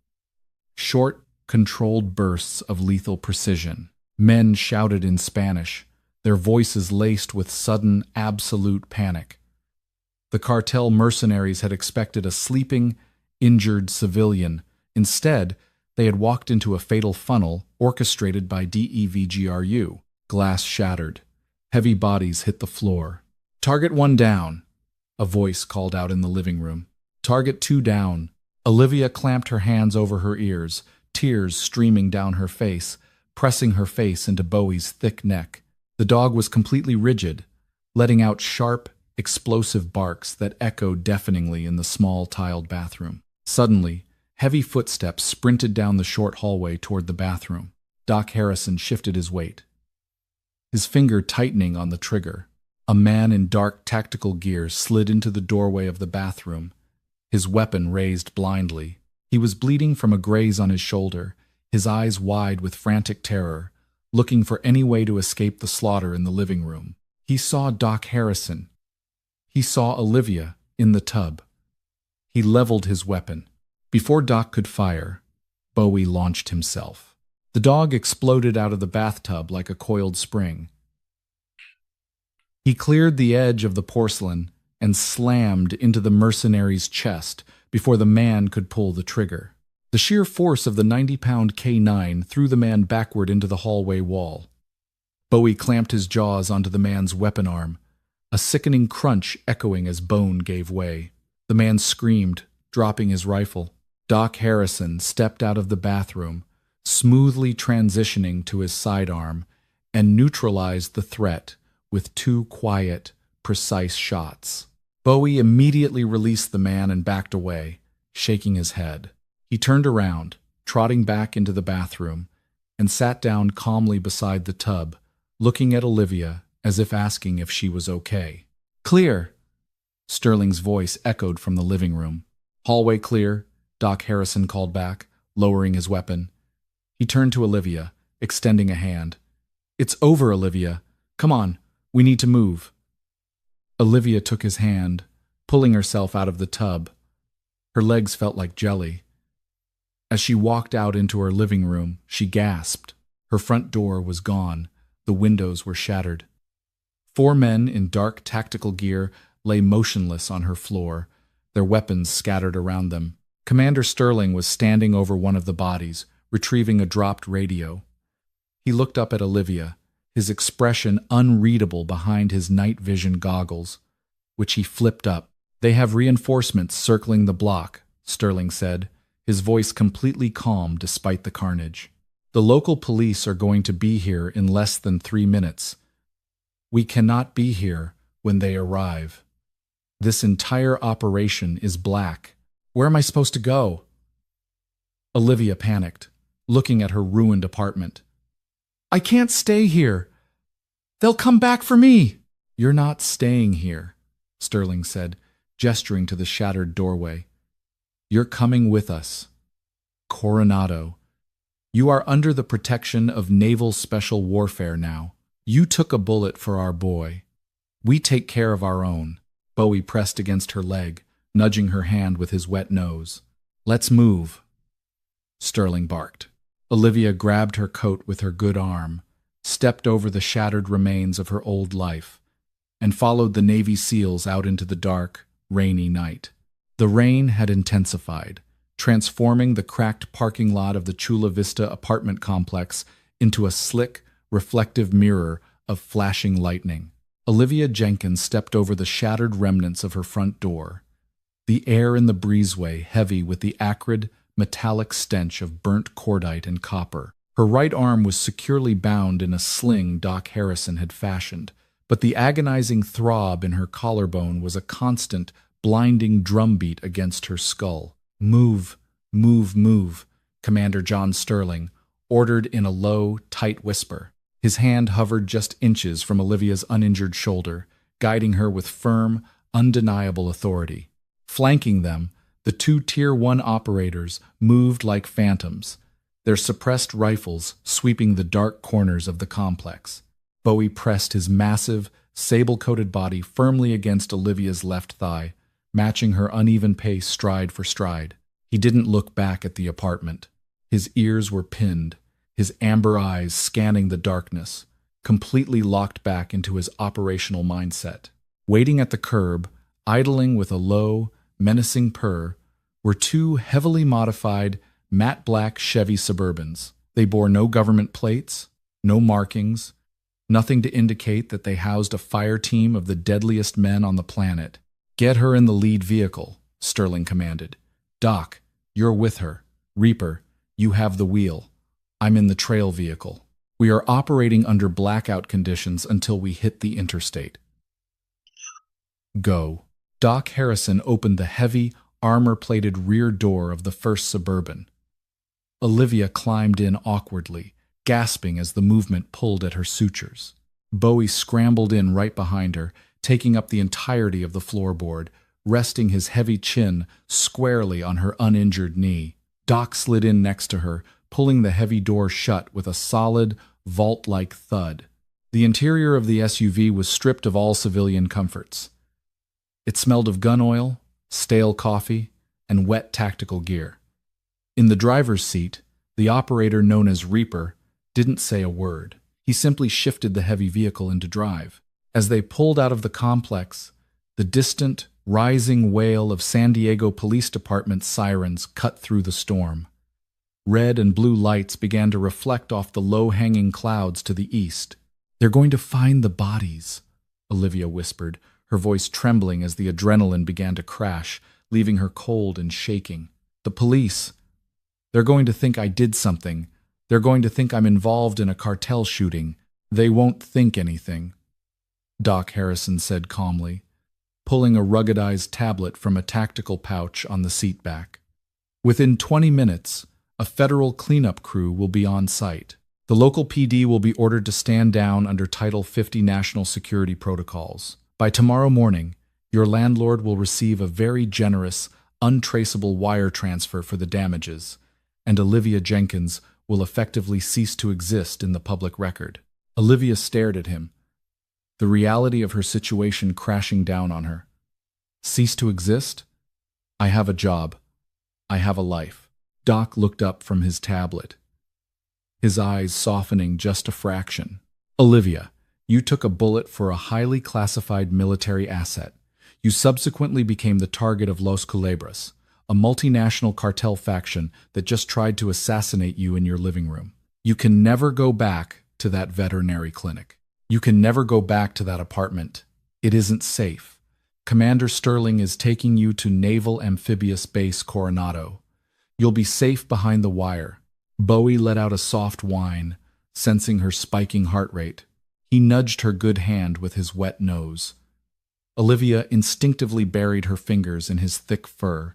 Short, controlled bursts of lethal precision. Men shouted in Spanish, their voices laced with sudden, absolute panic. The cartel mercenaries had expected a sleeping, injured civilian. Instead, they had walked into a fatal funnel orchestrated by DEVGRU. Glass shattered. Heavy bodies hit the floor. "Target 1 down," a voice called out in the living room. "Target 2 down." Olivia clamped her hands over her ears, tears streaming down her face, pressing her face into Bowie's thick neck. The dog was completely rigid, letting out sharp, explosive barks that echoed deafeningly in the small tiled bathroom. Suddenly, heavy footsteps sprinted down the short hallway toward the bathroom. Doc Harrison shifted his weight, his finger tightening on the trigger. A man in dark tactical gear slid into the doorway of the bathroom, his weapon raised blindly. He was bleeding from a graze on his shoulder, his eyes wide with frantic terror, looking for any way to escape the slaughter in the living room. He saw Doc Harrison. He saw Olivia in the tub. He leveled his weapon. Before Doc could fire, Bowie launched himself. The dog exploded out of the bathtub like a coiled spring. He cleared the edge of the porcelain and slammed into the mercenary's chest before the man could pull the trigger. The sheer force of the 90-pound K9 threw the man backward into the hallway wall. Bowie clamped his jaws onto the man's weapon arm, a sickening crunch echoing as bone gave way. The man screamed, dropping his rifle. Doc Harrison stepped out of the bathroom, smoothly transitioning to his sidearm, and neutralized the threat with 2 quiet, precise shots. Bowie immediately released the man and backed away, shaking his head. He turned around, trotting back into the bathroom, and sat down calmly beside the tub, looking at Olivia as if asking if she was okay. "Clear," Sterling's voice echoed from the living room. "Hallway clear," Doc Harrison called back, lowering his weapon. He turned to Olivia, extending a hand. "It's over, Olivia. Come on, we need to move." Olivia took his hand, pulling herself out of the tub. Her legs felt like jelly. As she walked out into her living room, she gasped. Her front door was gone. The windows were shattered. 4 men in dark tactical gear lay motionless on her floor, their weapons scattered around them. Commander Sterling was standing over one of the bodies, retrieving a dropped radio. He looked up at Olivia, his expression unreadable behind his night vision goggles, which he flipped up. "They have reinforcements circling the block," Sterling said, his voice completely calm despite the carnage. "The local police are going to be here in less than 3 minutes. We cannot be here when they arrive. This entire operation is black. Where am I supposed to go?" Olivia panicked, looking at her ruined apartment. "I can't stay here. They'll come back for me." "You're not staying here," Sterling said, gesturing to the shattered doorway. "You're coming with us. Coronado. You are under the protection of Naval Special Warfare now. You took a bullet for our boy. We take care of our own." Bowie pressed against her leg, nudging her hand with his wet nose. "Let's move," Sterling barked. Olivia grabbed her coat with her good arm, stepped over the shattered remains of her old life, and followed the Navy SEALs out into the dark, rainy night. The rain had intensified, transforming the cracked parking lot of the Chula Vista apartment complex into a slick, reflective mirror of flashing lightning. Olivia Jenkins stepped over the shattered remnants of her front door, the air in the breezeway heavy with the acrid, metallic stench of burnt cordite and copper. Her right arm was securely bound in a sling Doc Harrison had fashioned, but the agonizing throb in her collarbone was a constant, blinding drumbeat against her skull. "Move, move, move," Commander John Sterling ordered in a low, tight whisper. His hand hovered just inches from Olivia's uninjured shoulder, guiding her with firm, undeniable authority. Flanking them, the 2 Tier 1 operators moved like phantoms, their suppressed rifles sweeping the dark corners of the complex. Bowie pressed his massive, sable-coated body firmly against Olivia's left thigh, matching her uneven pace stride for stride. He didn't look back at the apartment. His ears were pinned, his amber eyes scanning the darkness, completely locked back into his operational mindset. Waiting at the curb, idling with a low, menacing purr, were 2 heavily modified, matte black Chevy Suburbans. They bore no government plates, no markings, nothing to indicate that they housed a fire team of the deadliest men on the planet. "Get her in the lead vehicle," Sterling commanded. "Doc, you're with her. Reaper, you have the wheel. I'm in the trail vehicle. We are operating under blackout conditions until we hit the interstate. Go." Doc Harrison opened the heavy, armor-plated rear door of the first Suburban. Olivia climbed in awkwardly, gasping as the movement pulled at her sutures. Bowie scrambled in right behind her, taking up the entirety of the floorboard, resting his heavy chin squarely on her uninjured knee. Doc slid in next to her, pulling the heavy door shut with a solid, vault-like thud. The interior of the SUV was stripped of all civilian comforts. It smelled of gun oil, stale coffee, and wet tactical gear. In the driver's seat, the operator known as Reaper didn't say a word. He simply shifted the heavy vehicle into drive. As they pulled out of the complex, the distant, rising wail of San Diego Police Department sirens cut through the storm. Red and blue lights began to reflect off the low-hanging clouds to the east. "They're going to find the bodies," Olivia whispered, her voice trembling as the adrenaline began to crash, leaving her cold and shaking. "The police. They're going to think I did something. They're going to think I'm involved in a cartel shooting. They won't think anything," Doc Harrison said calmly, pulling a ruggedized tablet from a tactical pouch on the seat back. "Within 20 minutes, a federal cleanup crew will be on site. The local PD will be ordered to stand down under Title 50 national security protocols. By tomorrow morning, your landlord will receive a very generous, untraceable wire transfer for the damages, and Olivia Jenkins will effectively cease to exist in the public record." Olivia stared at him, the reality of her situation crashing down on her. "Cease to exist? I have a job. I have a life." Doc looked up from his tablet, his eyes softening just a fraction. "Olivia, you took a bullet for a highly classified military asset. You subsequently became the target of Los Culebras, a multinational cartel faction that just tried to assassinate you in your living room. You can never go back to that veterinary clinic. You can never go back to that apartment. It isn't safe. Commander Sterling is taking you to Naval Amphibious Base Coronado. You'll be safe behind the wire." Bowie let out a soft whine, sensing her spiking heart rate. He nudged her good hand with his wet nose. Olivia instinctively buried her fingers in his thick fur.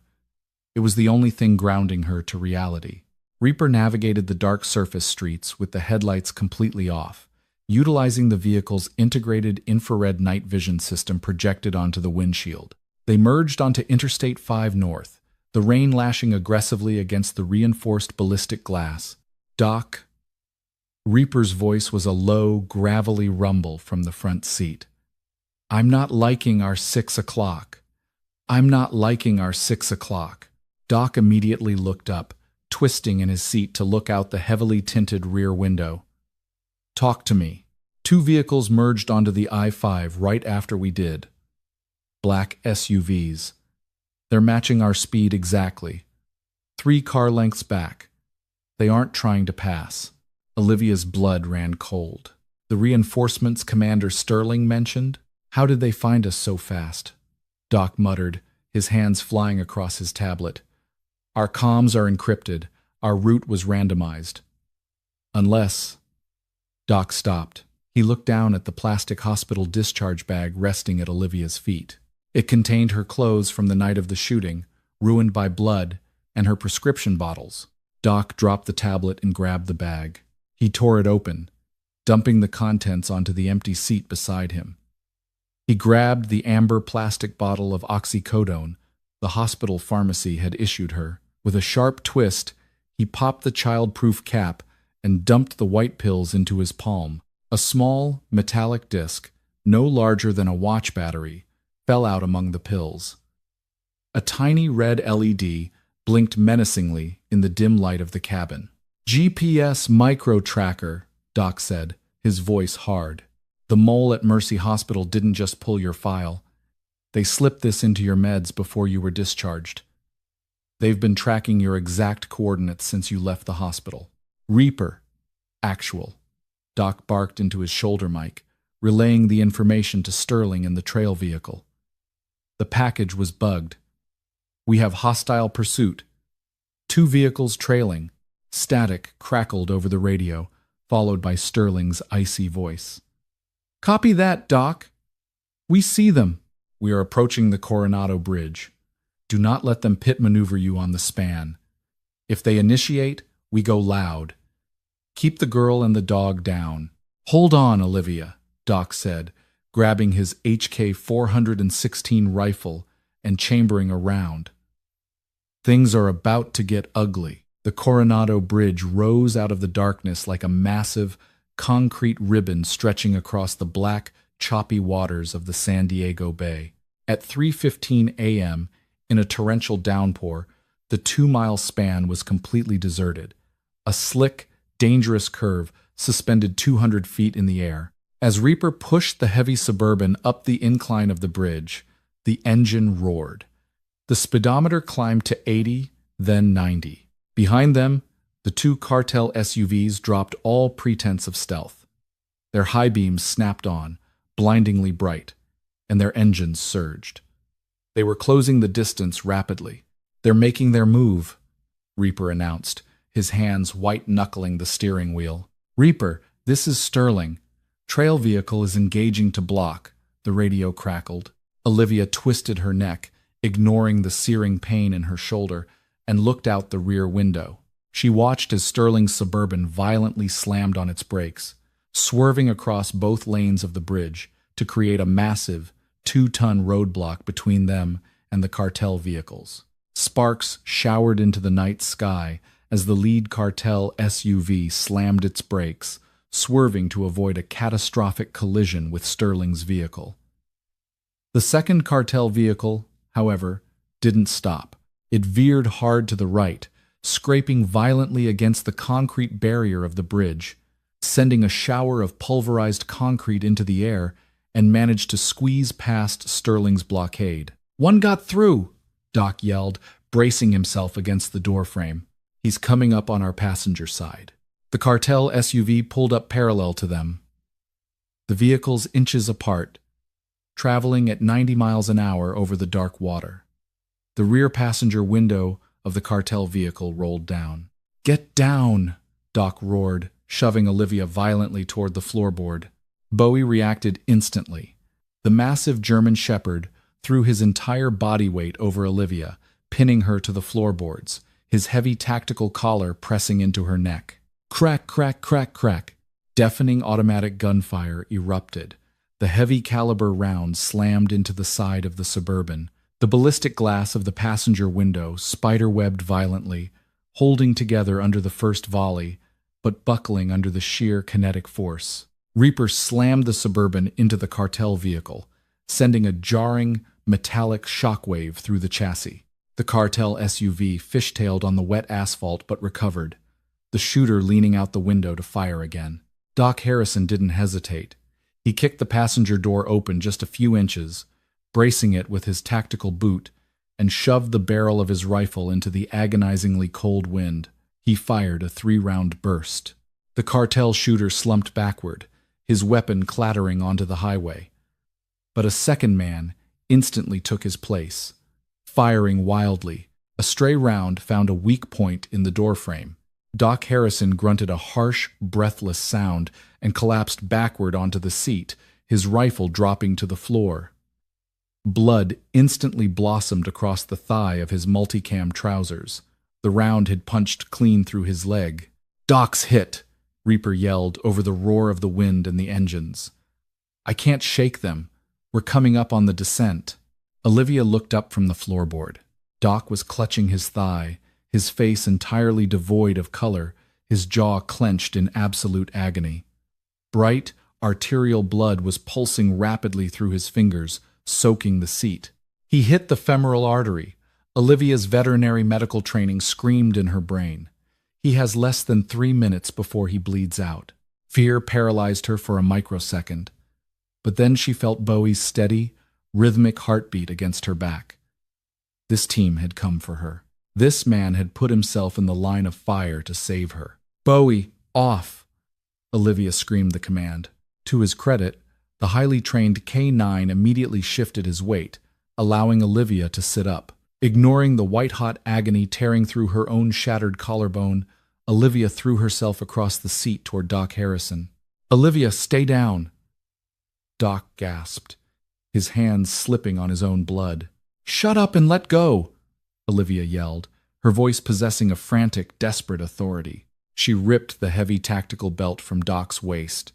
It was the only thing grounding her to reality. Reaper navigated the dark surface streets with the headlights completely off, utilizing the vehicle's integrated infrared night vision system projected onto the windshield. They merged onto Interstate 5 North, the rain lashing aggressively against the reinforced ballistic glass. "Doc?" Reaper's voice was a low, gravelly rumble from the front seat. "I'm not liking our 6 o'clock. I'm not liking our 6 o'clock." Doc immediately looked up, twisting in his seat to look out the heavily tinted rear window. "Talk to me." "Two vehicles merged onto the I-5 right after we did. Black SUVs. They're matching our speed exactly. 3 car lengths back. They aren't trying to pass." Olivia's blood ran cold. "The reinforcements Commander Sterling mentioned? How did they find us so fast?" Doc muttered, his hands flying across his tablet. "Our comms are encrypted. Our route was randomized. Unless—" Doc stopped. He looked down at the plastic hospital discharge bag resting at Olivia's feet. It contained her clothes from the night of the shooting, ruined by blood, and her prescription bottles. Doc dropped the tablet and grabbed the bag. He tore it open, dumping the contents onto the empty seat beside him. He grabbed the amber plastic bottle of oxycodone the hospital pharmacy had issued her. With a sharp twist, he popped the child-proof cap and dumped the white pills into his palm. A small, metallic disc, no larger than a watch battery, fell out among the pills. A tiny red LED blinked menacingly in the dim light of the cabin. "GPS micro-tracker," Doc said, his voice hard. "The mole at Mercy Hospital didn't just pull your file. They slipped this into your meds before you were discharged. They've been tracking your exact coordinates since you left the hospital." "Reaper. Actual." Doc barked into his shoulder mic, relaying the information to Sterling in the trail vehicle. "The package was bugged. We have hostile pursuit. 2 vehicles trailing." Static crackled over the radio, followed by Sterling's icy voice. "Copy that, Doc. We see them. We are approaching the Coronado Bridge. Do not let them pit maneuver you on the span. If they initiate, we go loud. Keep the girl and the dog down." "Hold on, Olivia," Doc said, grabbing his HK 416 rifle and chambering a round. Things are about to get ugly. The Coronado Bridge rose out of the darkness like a massive, concrete ribbon stretching across the black, choppy waters of the San Diego Bay. At 3:15 a.m., In a torrential downpour, the 2-mile span was completely deserted. A slick, dangerous curve suspended 200 feet in the air. As Reaper pushed the heavy Suburban up the incline of the bridge, the engine roared. The speedometer climbed to 80, then 90. Behind them, the 2 cartel SUVs dropped all pretense of stealth. Their high beams snapped on, blindingly bright, and their engines surged. They were closing the distance rapidly. "They're making their move," Reaper announced, his hands white-knuckling the steering wheel. "Reaper, this is Sterling. Trail vehicle is engaging to block," the radio crackled. Olivia twisted her neck, ignoring the searing pain in her shoulder, and looked out the rear window. She watched as Sterling's Suburban violently slammed on its brakes, swerving across both lanes of the bridge to create a massive 2-ton roadblock between them and the cartel vehicles. Sparks showered into the night sky as the lead cartel SUV slammed its brakes, swerving to avoid a catastrophic collision with Sterling's vehicle. The second cartel vehicle, however, didn't stop. It veered hard to the right, scraping violently against the concrete barrier of the bridge, sending a shower of pulverized concrete into the air, and managed to squeeze past Sterling's blockade. "One got through," Doc yelled, bracing himself against the doorframe. "He's coming up on our passenger side." The cartel SUV pulled up parallel to them, the vehicles inches apart, traveling at 90 miles an hour over the dark water. The rear passenger window of the cartel vehicle rolled down. "Get down!" Doc roared, shoving Olivia violently toward the floorboard. Bowie reacted instantly. The massive German Shepherd threw his entire body weight over Olivia, pinning her to the floorboards, his heavy tactical collar pressing into her neck. Crack, crack, crack, crack. Deafening automatic gunfire erupted. The heavy caliber rounds slammed into the side of the Suburban. The ballistic glass of the passenger window spider-webbed violently, holding together under the first volley, but buckling under the sheer kinetic force. Reaper slammed the Suburban into the cartel vehicle, sending a jarring, metallic shockwave through the chassis. The cartel SUV fishtailed on the wet asphalt but recovered, the shooter leaning out the window to fire again. Doc Harrison didn't hesitate. He kicked the passenger door open just a few inches, bracing it with his tactical boot, and shoved the barrel of his rifle into the agonizingly cold wind. He fired a 3-round burst. The cartel shooter slumped backward, his weapon clattering onto the highway. But a second man instantly took his place, firing wildly. A stray round found a weak point in the doorframe. Doc Harrison grunted a harsh, breathless sound and collapsed backward onto the seat, his rifle dropping to the floor. Blood instantly blossomed across the thigh of his multicam trousers. The round had punched clean through his leg. "Doc's hit," Reaper yelled over the roar of the wind and the engines. "I can't shake them. We're coming up on the descent." Olivia looked up from the floorboard. Doc was clutching his thigh, his face entirely devoid of color, his jaw clenched in absolute agony. Bright, arterial blood was pulsing rapidly through his fingers, soaking the seat. He hit the femoral artery. Olivia's veterinary medical training screamed in her brain. He has less than 3 minutes before he bleeds out. Fear paralyzed her for a microsecond. But then she felt Bowie's steady, rhythmic heartbeat against her back. This team had come for her. This man had put himself in the line of fire to save her. "Bowie, off!" Olivia screamed the command. To his credit, the highly trained K9 immediately shifted his weight, allowing Olivia to sit up. Ignoring the white-hot agony tearing through her own shattered collarbone, Olivia threw herself across the seat toward Doc Harrison. "Olivia, stay down!" Doc gasped, his hands slipping on his own blood. "Shut up and let go!" Olivia yelled, her voice possessing a frantic, desperate authority. She ripped the heavy tactical belt from Doc's waist.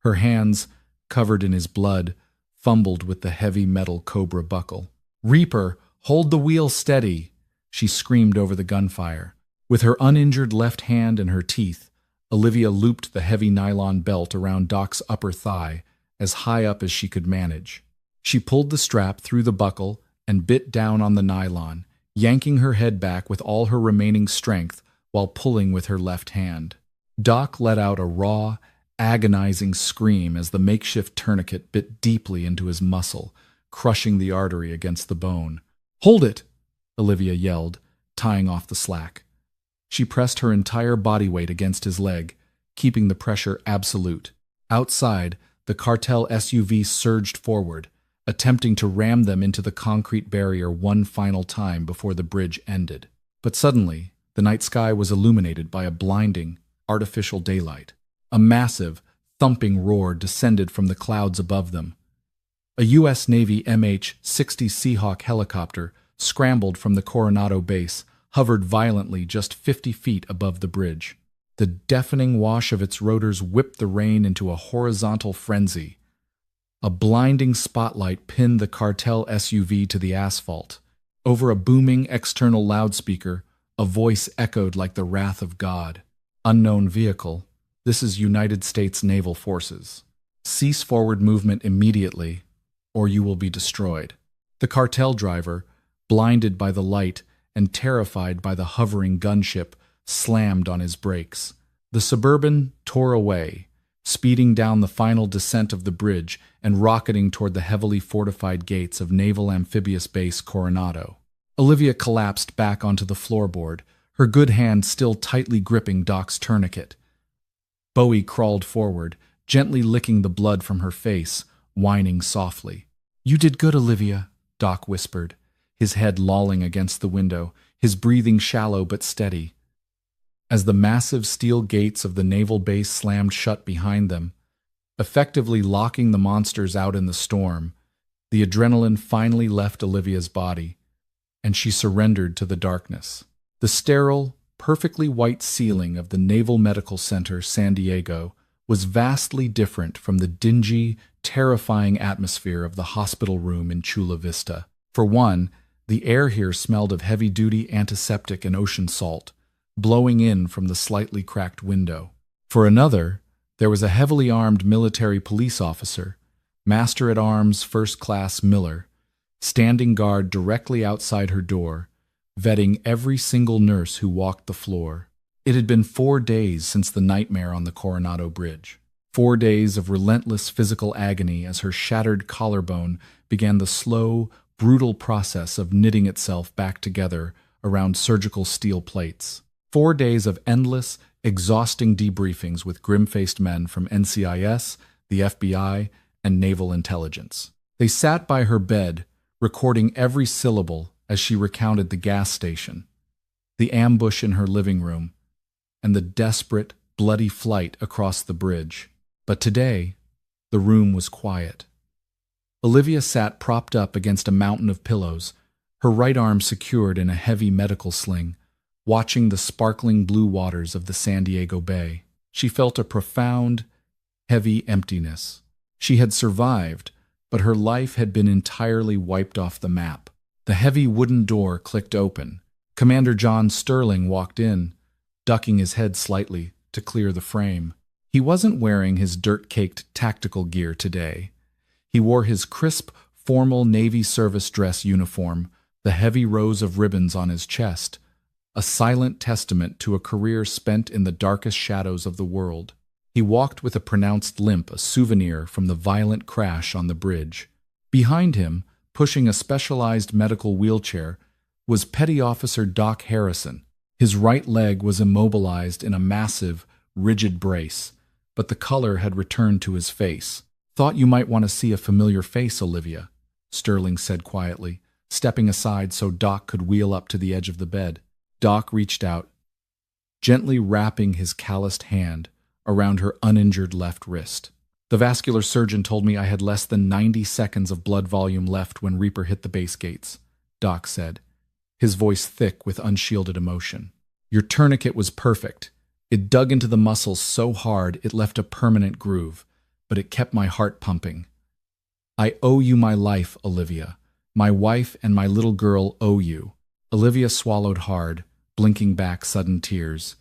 Her hands, covered in his blood, fumbled with the heavy metal Cobra buckle. "Reaper, hold the wheel steady!" she screamed over the gunfire. With her uninjured left hand and her teeth, Olivia looped the heavy nylon belt around Doc's upper thigh, as high up as she could manage. She pulled the strap through the buckle and bit down on the nylon, yanking her head back with all her remaining strength while pulling with her left hand. Doc let out a raw, agonizing scream as the makeshift tourniquet bit deeply into his muscle, crushing the artery against the bone. "Hold it!" Olivia yelled, tying off the slack. She pressed her entire body weight against his leg, keeping the pressure absolute. Outside, the cartel SUV surged forward, attempting to ram them into the concrete barrier one final time before the bridge ended. But suddenly, the night sky was illuminated by a blinding, artificial daylight. A massive, thumping roar descended from the clouds above them. A U.S. Navy MH-60 Seahawk helicopter scrambled from the Coronado base, hovered violently just 50 feet above the bridge. The deafening wash of its rotors whipped the rain into a horizontal frenzy. A blinding spotlight pinned the cartel SUV to the asphalt. Over a booming external loudspeaker, a voice echoed like the wrath of God. "Unknown vehicle. This is United States Naval Forces. Cease forward movement immediately, or you will be destroyed." The cartel driver, blinded by the light and terrified by the hovering gunship, slammed on his brakes. The Suburban tore away, speeding down the final descent of the bridge and rocketing toward the heavily fortified gates of Naval Amphibious Base Coronado. Olivia collapsed back onto the floorboard, her good hand still tightly gripping Doc's tourniquet. Bowie crawled forward, gently licking the blood from her face, whining softly. "You did good, Olivia," Doc whispered, his head lolling against the window, his breathing shallow but steady. As the massive steel gates of the naval base slammed shut behind them, effectively locking the monsters out in the storm, the adrenaline finally left Olivia's body, and she surrendered to the darkness. The sterile, perfectly white ceiling of the Naval Medical Center, San Diego, was vastly different from the dingy, terrifying atmosphere of the hospital room in Chula Vista. For one, the air here smelled of heavy-duty antiseptic and ocean salt, blowing in from the slightly cracked window. For another, there was a heavily armed military police officer, Master-at-Arms First Class Miller, standing guard directly outside her door, vetting every single nurse who walked the floor. It had been 4 days since the nightmare on the Coronado Bridge. 4 days of relentless physical agony as her shattered collarbone began the slow, brutal process of knitting itself back together around surgical steel plates. 4 days of endless, exhausting debriefings with grim-faced men from NCIS, the FBI, and Naval Intelligence. They sat by her bed, recording every syllable as she recounted the gas station, the ambush in her living room, and the desperate, bloody flight across the bridge. But today, the room was quiet. Olivia sat propped up against a mountain of pillows, her right arm secured in a heavy medical sling, watching the sparkling blue waters of the San Diego Bay. She felt a profound, heavy emptiness. She had survived, but her life had been entirely wiped off the map. The heavy wooden door clicked open. Commander John Sterling walked in, ducking his head slightly to clear the frame. He wasn't wearing his dirt-caked tactical gear today. He wore his crisp, formal Navy service dress uniform, the heavy rows of ribbons on his chest, a silent testament to a career spent in the darkest shadows of the world. He walked with a pronounced limp, a souvenir from the violent crash on the bridge. Behind him, pushing a specialized medical wheelchair, was Petty Officer Doc Harrison. His right leg was immobilized in a massive, rigid brace, but the color had returned to his face. "Thought you might want to see a familiar face, Olivia," Sterling said quietly, stepping aside so Doc could wheel up to the edge of the bed. Doc reached out, gently wrapping his calloused hand around her uninjured left wrist. "The vascular surgeon told me I had less than 90 seconds of blood volume left when Reaper hit the base gates," Doc said, his voice thick with unshielded emotion. "Your tourniquet was perfect. It dug into the muscles so hard it left a permanent groove, but it kept my heart pumping. I owe you my life, Olivia. My wife and my little girl owe you." Olivia swallowed hard, blinking back sudden tears.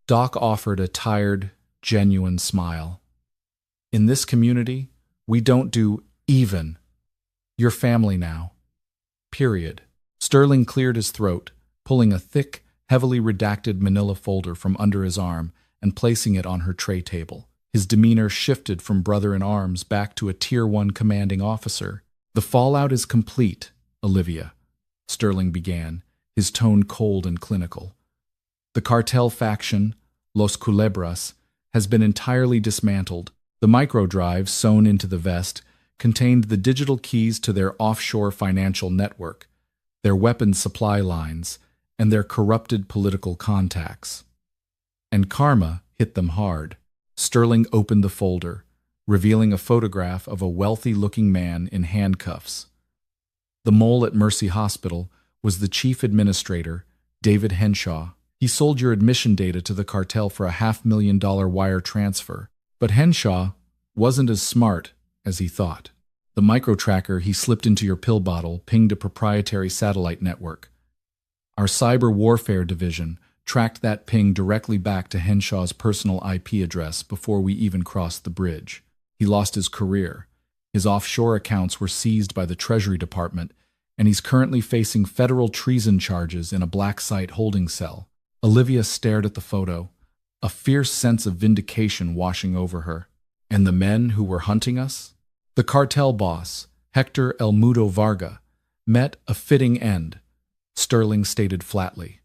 Doc offered a tired, genuine smile. "In this community, we don't do even. You're family now. Period. Sterling cleared his throat, pulling a thick, heavily redacted manila folder from under his arm and placing it on her tray table. His demeanor shifted from brother-in-arms back to a Tier 1 commanding officer. "The fallout is complete, Olivia," Sterling began, his tone cold and clinical. "The cartel faction, Los Culebras, has been entirely dismantled. The microdrive sewn into the vest contained the digital keys to their offshore financial network, their weapons supply lines, and their corrupted political contacts. And karma hit them hard." Sterling opened the folder, revealing a photograph of a wealthy-looking man in handcuffs. The mole at Mercy Hospital was the chief administrator, David Henshaw. He sold your admission data to the cartel for a $500,000 wire transfer, but Henshaw wasn't as smart as he thought. The micro-tracker he slipped into your pill bottle pinged a proprietary satellite network. Our cyber warfare division tracked that ping directly back to Henshaw's personal IP address before we even crossed the bridge. He lost his career. His offshore accounts were seized by the Treasury Department, and he's currently facing federal treason charges in a black site holding cell. Olivia stared at the photo, a fierce sense of vindication washing over her. And the men who were hunting us? The cartel boss, Hector El Mudo Varga, met a fitting end, Sterling stated flatly.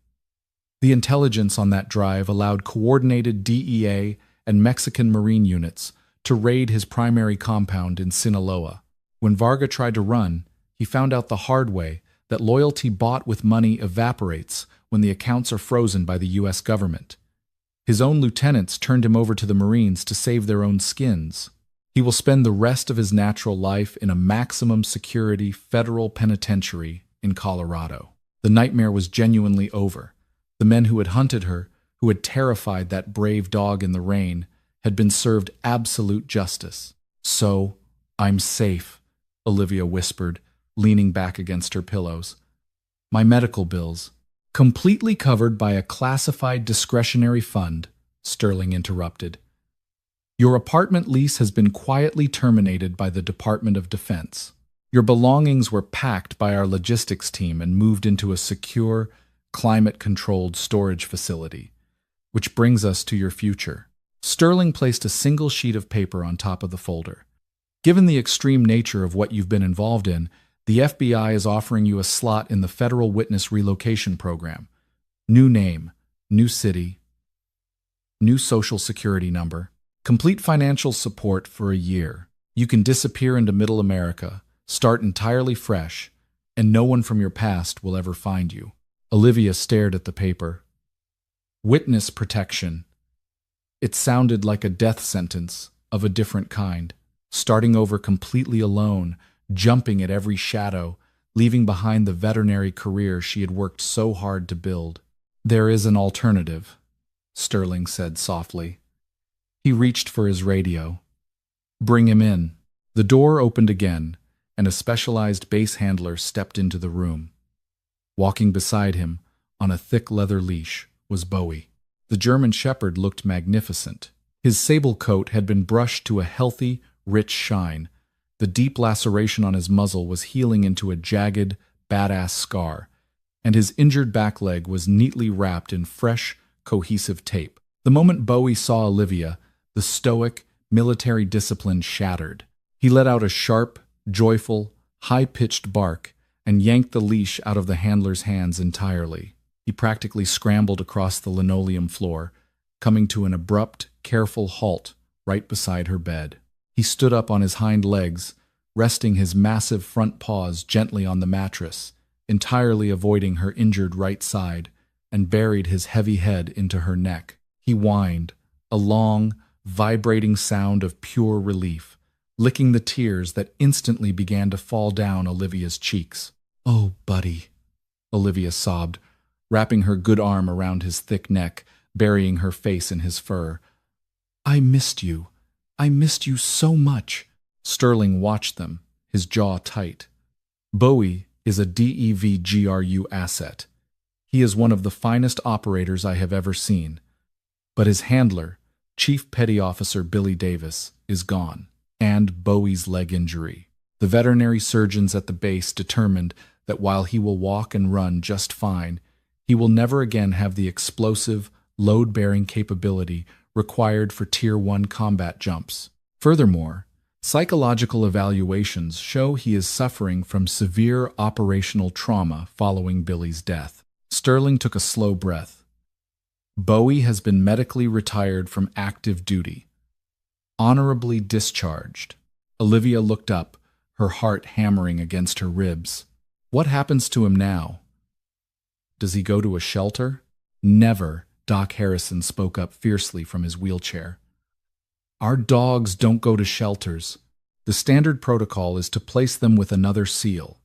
The intelligence on that drive allowed coordinated DEA and Mexican Marine units to raid his primary compound in Sinaloa. When Varga tried to run, he found out the hard way that loyalty bought with money evaporates when the accounts are frozen by the U.S. government. His own lieutenants turned him over to the Marines to save their own skins. He will spend the rest of his natural life in a maximum security federal penitentiary in Colorado. The nightmare was genuinely over. The men who had hunted her, who had terrified that brave dog in the rain, had been served absolute justice. "So, I'm safe," Olivia whispered, leaning back against her pillows. "My medical bills, completely covered by a classified discretionary fund," Sterling interrupted. "Your apartment lease has been quietly terminated by the Department of Defense. Your belongings were packed by our logistics team and moved into a secure, climate-controlled storage facility. Which brings us to your future." Sterling placed a single sheet of paper on top of the folder. "Given the extreme nature of what you've been involved in, the FBI is offering you a slot in the Federal Witness Relocation Program. New name, new city, new social security number, complete financial support for a year. You can disappear into Middle America, start entirely fresh, and no one from your past will ever find you." Olivia stared at the paper. Witness protection. It sounded like a death sentence of a different kind, starting over completely alone, jumping at every shadow, leaving behind the veterinary career she had worked so hard to build. "There is an alternative," Sterling said softly. He reached for his radio. "Bring him in." The door opened again, and a specialized base handler stepped into the room. Walking beside him, on a thick leather leash, was Bowie. The German shepherd looked magnificent. His sable coat had been brushed to a healthy, rich shine. The deep laceration on his muzzle was healing into a jagged, badass scar, and his injured back leg was neatly wrapped in fresh, cohesive tape. The moment Bowie saw Olivia, the stoic, military discipline shattered. He let out a sharp, joyful, high-pitched bark and yanked the leash out of the handler's hands entirely. He practically scrambled across the linoleum floor, coming to an abrupt, careful halt right beside her bed. He stood up on his hind legs, resting his massive front paws gently on the mattress, entirely avoiding her injured right side, and buried his heavy head into her neck. He whined, a long, vibrating sound of pure relief, licking the tears that instantly began to fall down Olivia's cheeks. "Oh, buddy," Olivia sobbed, wrapping her good arm around his thick neck, burying her face in his fur. "I missed you. I missed you so much." Sterling watched them, his jaw tight. Bowie is a DEVGRU asset. He is one of the finest operators I have ever seen. But his handler, Chief Petty Officer Billy Davis, is gone, and Bowie's leg injury. The veterinary surgeons at the base determined that while he will walk and run just fine, he will never again have the explosive, load-bearing capability required for Tier 1 combat jumps. Furthermore, psychological evaluations show he is suffering from severe operational trauma following Billy's death. Sterling took a slow breath. Bowie has been medically retired from active duty. Honorably discharged. Olivia looked up, her heart hammering against her ribs. What happens to him now? Does he go to a shelter? Never, Doc Harrison spoke up fiercely from his wheelchair. Our dogs don't go to shelters. The standard protocol is to place them with another SEAL,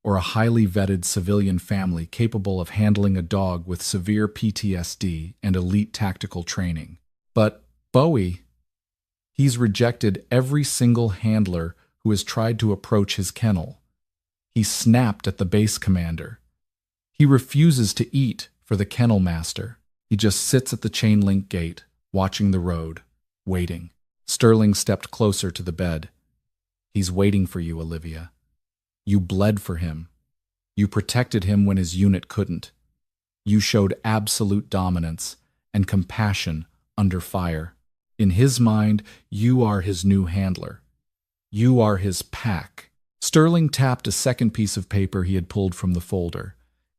or a highly vetted civilian family capable of handling a dog with severe PTSD and elite tactical training. But Bowie, he's rejected every single handler who has tried to approach his kennel. He snapped at the base commander. He refuses to eat for the kennel master. He just sits at the chain link gate, watching the road, waiting. Sterling stepped closer to the bed. He's waiting for you, Olivia. You bled for him. You protected him when his unit couldn't. You showed absolute dominance and compassion under fire. In his mind, you are his new handler. You are his pack. Sterling tapped a second piece of paper he had pulled from the folder.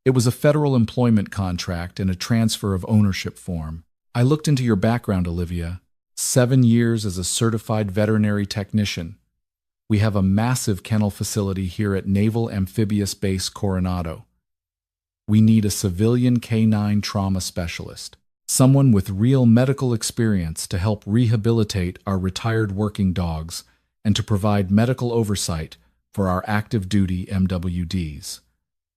It was a federal employment contract and a transfer of ownership form. I looked into your background, Olivia. 7 years as a certified veterinary technician. We have a massive kennel facility here at Naval Amphibious Base Coronado. We need a civilian canine trauma specialist, someone with real medical experience to help rehabilitate our retired working dogs and to provide medical oversight for our active duty MWDs.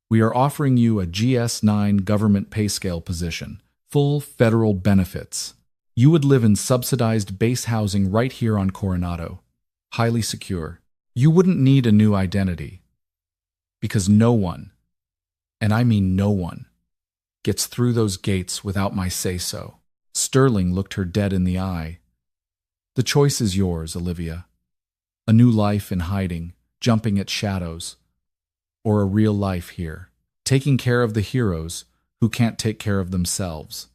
We are offering you a GS-9 government pay scale position, full federal benefits. You would live in subsidized base housing right here on Coronado, highly secure. You wouldn't need a new identity, because no one, and I mean no one, gets through those gates without my say-so. Sterling looked her dead in the eye. The choice is yours, Olivia. A new life in hiding, jumping at shadows, or a real life here, taking care of the heroes who can't take care of themselves,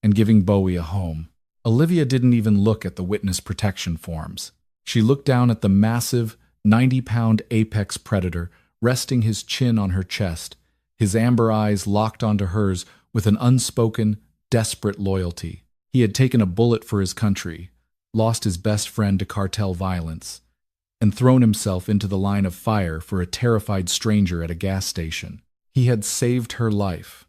and giving Bowie a home. Olivia didn't even look at the witness protection forms. She looked down at the massive, 90-pound apex predator resting his chin on her chest, his amber eyes locked onto hers with an unspoken, desperate loyalty. He had taken a bullet for his country, lost his best friend to cartel violence, and thrown himself into the line of fire for a terrified stranger at a gas station. He had saved her life,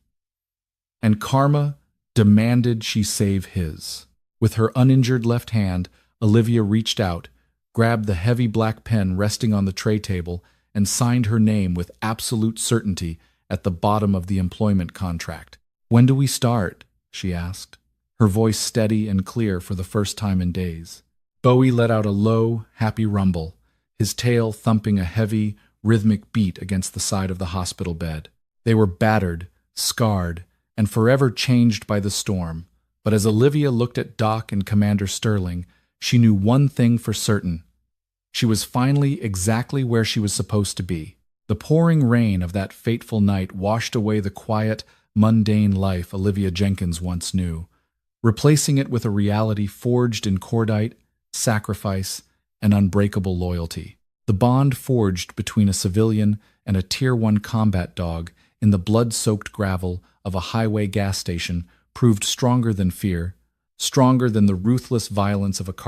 and karma demanded she save his. With her uninjured left hand, Olivia reached out, grabbed the heavy black pen resting on the tray table, and signed her name with absolute certainty at the bottom of the employment contract. "When do we start?" she asked, her voice steady and clear for the first time in days. Bowie let out a low, happy rumble, his tail thumping a heavy, rhythmic beat against the side of the hospital bed. They were battered, scarred, and forever changed by the storm. But as Olivia looked at Doc and Commander Sterling, she knew one thing for certain. She was finally exactly where she was supposed to be. The pouring rain of that fateful night washed away the quiet, mundane life Olivia Jenkins once knew, replacing it with a reality forged in cordite, sacrifice, and unbreakable loyalty. The bond forged between a civilian and a Tier 1 combat dog in the blood-soaked gravel of a highway gas station proved stronger than fear, stronger than the ruthless violence of a